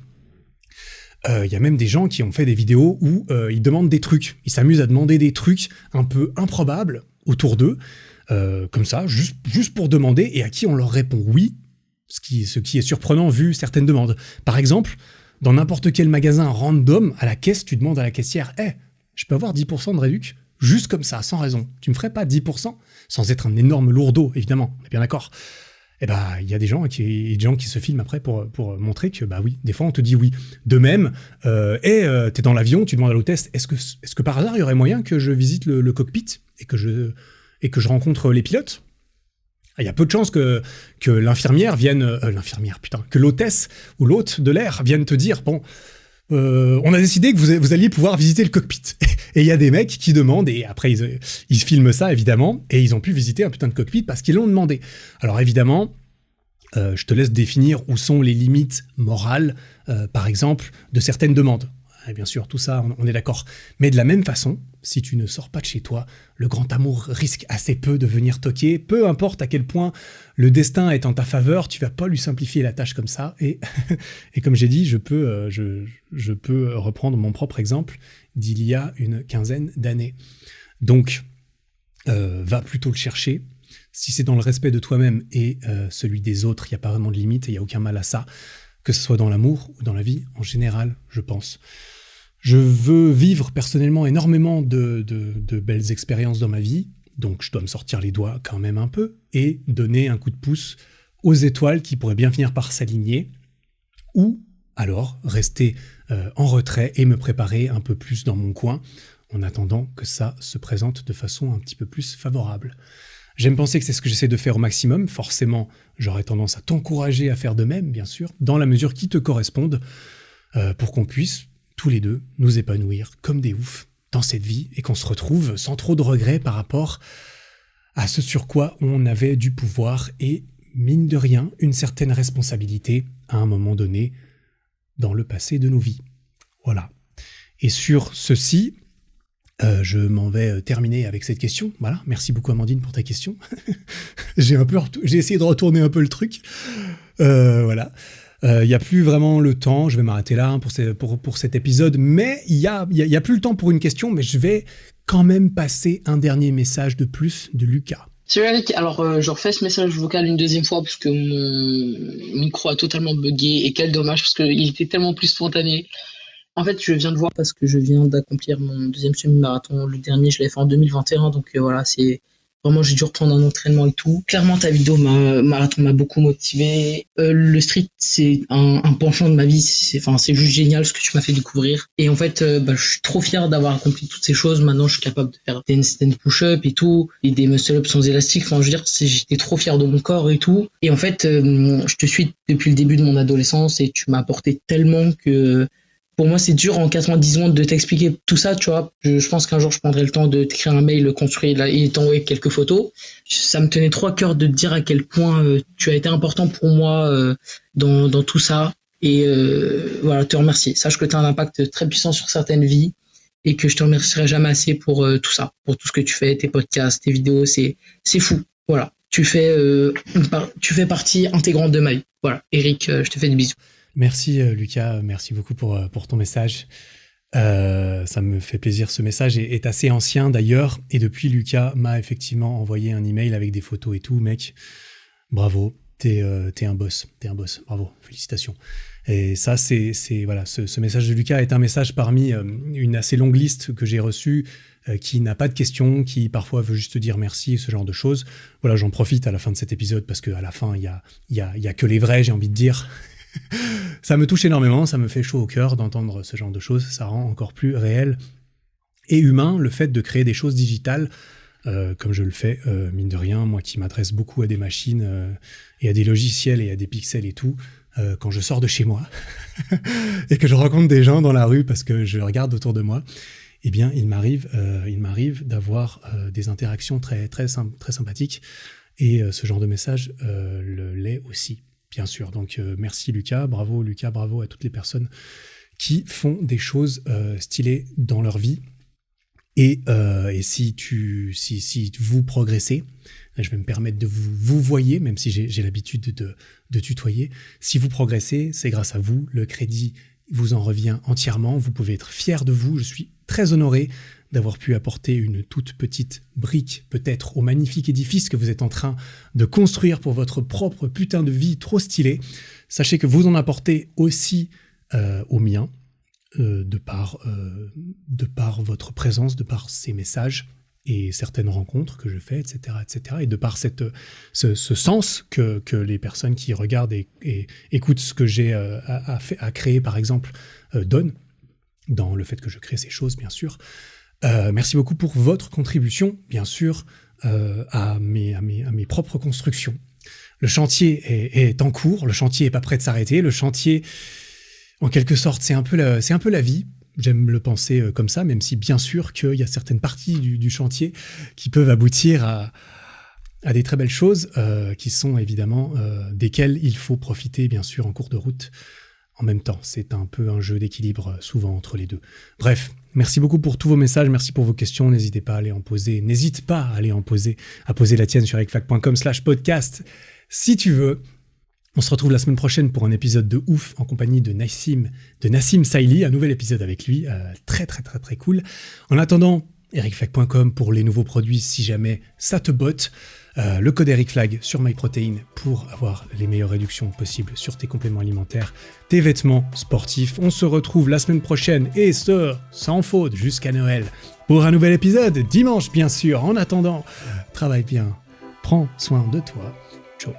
Il y a même des gens qui ont fait des vidéos où ils demandent des trucs. Ils s'amusent à demander des trucs un peu improbables autour d'eux, comme ça, juste pour demander, et à qui on leur répond oui, ce qui est surprenant vu certaines demandes. Par exemple, dans n'importe quel magasin random, à la caisse, tu demandes à la caissière « Hey, je peux avoir 10% de réduc ?» Juste comme ça, sans raison. Tu me ferais pas 10% ? Sans être un énorme lourdeau, évidemment, on est bien d'accord. Eh ben, il y a des gens qui se filment après pour montrer que, bah oui, des fois on te dit oui. De même, t'es dans l'avion, tu demandes à l'hôtesse « Est-ce que par hasard, il y aurait moyen que je visite le cockpit et que je rencontre les pilotes ?» Il y a peu de chances que l'infirmière vienne... que l'hôtesse ou l'hôte de l'air vienne te dire « Bon, on a décidé que vous alliez pouvoir visiter le cockpit. » Et il y a des mecs qui demandent, et après ils filment ça évidemment, et ils ont pu visiter un putain de cockpit parce qu'ils l'ont demandé. Alors évidemment, je te laisse définir où sont les limites morales, par exemple, de certaines demandes. Et bien sûr, tout ça, on est d'accord. Mais de la même façon, si tu ne sors pas de chez toi, le grand amour risque assez peu de venir toquer. Peu importe à quel point le destin est en ta faveur, tu vas pas lui simplifier la tâche comme ça. Et comme j'ai dit, je peux reprendre mon propre exemple d'il y a une quinzaine d'années. Donc, va plutôt le chercher. Si c'est dans le respect de toi-même et celui des autres, il n'y a pas vraiment de limite et il n'y a aucun mal à ça, que ce soit dans l'amour ou dans la vie en général, je pense. Je veux vivre personnellement énormément de belles expériences dans ma vie, donc je dois me sortir les doigts quand même un peu et donner un coup de pouce aux étoiles qui pourraient bien finir par s'aligner, ou alors rester en retrait et me préparer un peu plus dans mon coin en attendant que ça se présente de façon un petit peu plus favorable. J'aime penser que c'est ce que j'essaie de faire au maximum. Forcément, j'aurais tendance à t'encourager à faire de même, bien sûr, dans la mesure qui te corresponde, pour qu'on puisse, tous les deux, nous épanouir comme des oufs dans cette vie et qu'on se retrouve sans trop de regrets par rapport à ce sur quoi on avait du pouvoir et, mine de rien, une certaine responsabilité à un moment donné dans le passé de nos vies. Voilà. Et sur ceci... je m'en vais terminer avec cette question. Voilà, merci beaucoup Amandine pour ta question. J'ai essayé de retourner un peu le truc. Voilà. Il n'y a plus vraiment le temps, je vais m'arrêter là pour cet épisode, mais il y a plus le temps pour une question, mais je vais quand même passer un dernier message de plus de Lucas. Salut Eric, alors je refais ce message vocal une deuxième fois parce que mon micro a totalement bugué et quel dommage parce qu'il était tellement plus spontané. En fait, je viens de voir parce que je viens d'accomplir mon deuxième semi-marathon. Le dernier, je l'ai fait en 2021. Donc voilà, c'est vraiment, j'ai dû reprendre un entraînement et tout. Clairement, ta vidéo marathon m'a beaucoup motivé. Le street, c'est un penchant de ma vie. C'est juste génial ce que tu m'as fait découvrir. Et en fait, je suis trop fier d'avoir accompli toutes ces choses. Maintenant, je suis capable de faire des handstand push-up et tout, et des muscle-up sans élastique. Enfin, je veux dire, j'étais trop fier de mon corps et tout. Et en fait, je te suis depuis le début de mon adolescence et tu m'as apporté tellement que... Pour moi, c'est dur en 90 secondes de t'expliquer tout ça, tu vois. Je pense qu'un jour, je prendrai le temps de t'écrire un mail, le construire et t'envoyer quelques photos. Ça me tenait trop à cœur de te dire à quel point tu as été important pour moi dans tout ça. Et voilà, te remercier. Sache que tu as un impact très puissant sur certaines vies et que je te remercierai jamais assez pour tout ça, pour tout ce que tu fais, tes podcasts, tes vidéos. C'est fou. Voilà. Tu fais partie intégrante de ma vie. Voilà. Eric, je te fais des bisous. Merci Lucas, merci beaucoup pour ton message. Ça me fait plaisir. Ce message est assez ancien d'ailleurs. Et depuis, Lucas m'a effectivement envoyé un email avec des photos et tout. Mec, bravo, t'es un boss. T'es un boss. Bravo, félicitations. Et ça, voilà, ce message de Lucas est un message parmi une assez longue liste que j'ai reçue, qui n'a pas de questions, qui parfois veut juste dire merci, ce genre de choses. Voilà, j'en profite à la fin de cet épisode parce qu'à la fin, il y a que les vrais, j'ai envie de dire. Ça me touche énormément, ça me fait chaud au cœur d'entendre ce genre de choses, ça rend encore plus réel et humain le fait de créer des choses digitales, comme je le fais, mine de rien, moi qui m'adresse beaucoup à des machines et à des logiciels et à des pixels et tout, quand je sors de chez moi et que je rencontre des gens dans la rue parce que je regarde autour de moi, eh bien il m'arrive d'avoir des interactions très, très, très sympathiques et ce genre de message l'est aussi. Bien sûr, donc merci Lucas, bravo à toutes les personnes qui font des choses stylées dans leur vie. Et si vous progressez, je vais me permettre de vous voyer, même si j'ai l'habitude de tutoyer, si vous progressez, c'est grâce à vous, le crédit vous en revient entièrement, vous pouvez être fiers de vous, je suis très honoré d'avoir pu apporter une toute petite brique, peut-être, au magnifique édifice que vous êtes en train de construire pour votre propre putain de vie trop stylée. Sachez que vous en apportez aussi au mien, de par votre présence, de par ces messages et certaines rencontres que je fais, etc., et de par ce sens que les personnes qui regardent et écoutent ce que j'ai à créer, par exemple, donnent, dans le fait que je crée ces choses, bien sûr. Merci beaucoup pour votre contribution, bien sûr, à mes propres constructions. Le chantier est en cours, le chantier n'est pas prêt de s'arrêter, le chantier, en quelque sorte, c'est un peu la vie. J'aime le penser comme ça, même si bien sûr qu'il y a certaines parties du chantier qui peuvent aboutir à des très belles choses, qui sont évidemment desquelles il faut profiter, bien sûr, en cours de route. En même temps, c'est un peu un jeu d'équilibre souvent entre les deux. Bref, merci beaucoup pour tous vos messages, merci pour vos questions, n'hésite pas à aller en poser à poser la tienne sur ericflac.com/podcast si tu veux. On se retrouve la semaine prochaine pour un épisode de ouf en compagnie de Nassim Saïli, un nouvel épisode avec lui, très très très très cool. En attendant, ericflag.com pour les nouveaux produits si jamais ça te botte. Le code EricFlag sur MyProtein pour avoir les meilleures réductions possibles sur tes compléments alimentaires, tes vêtements sportifs. On se retrouve la semaine prochaine et ce, sans faute, jusqu'à Noël pour un nouvel épisode, dimanche bien sûr. En attendant, travaille bien, prends soin de toi. Ciao.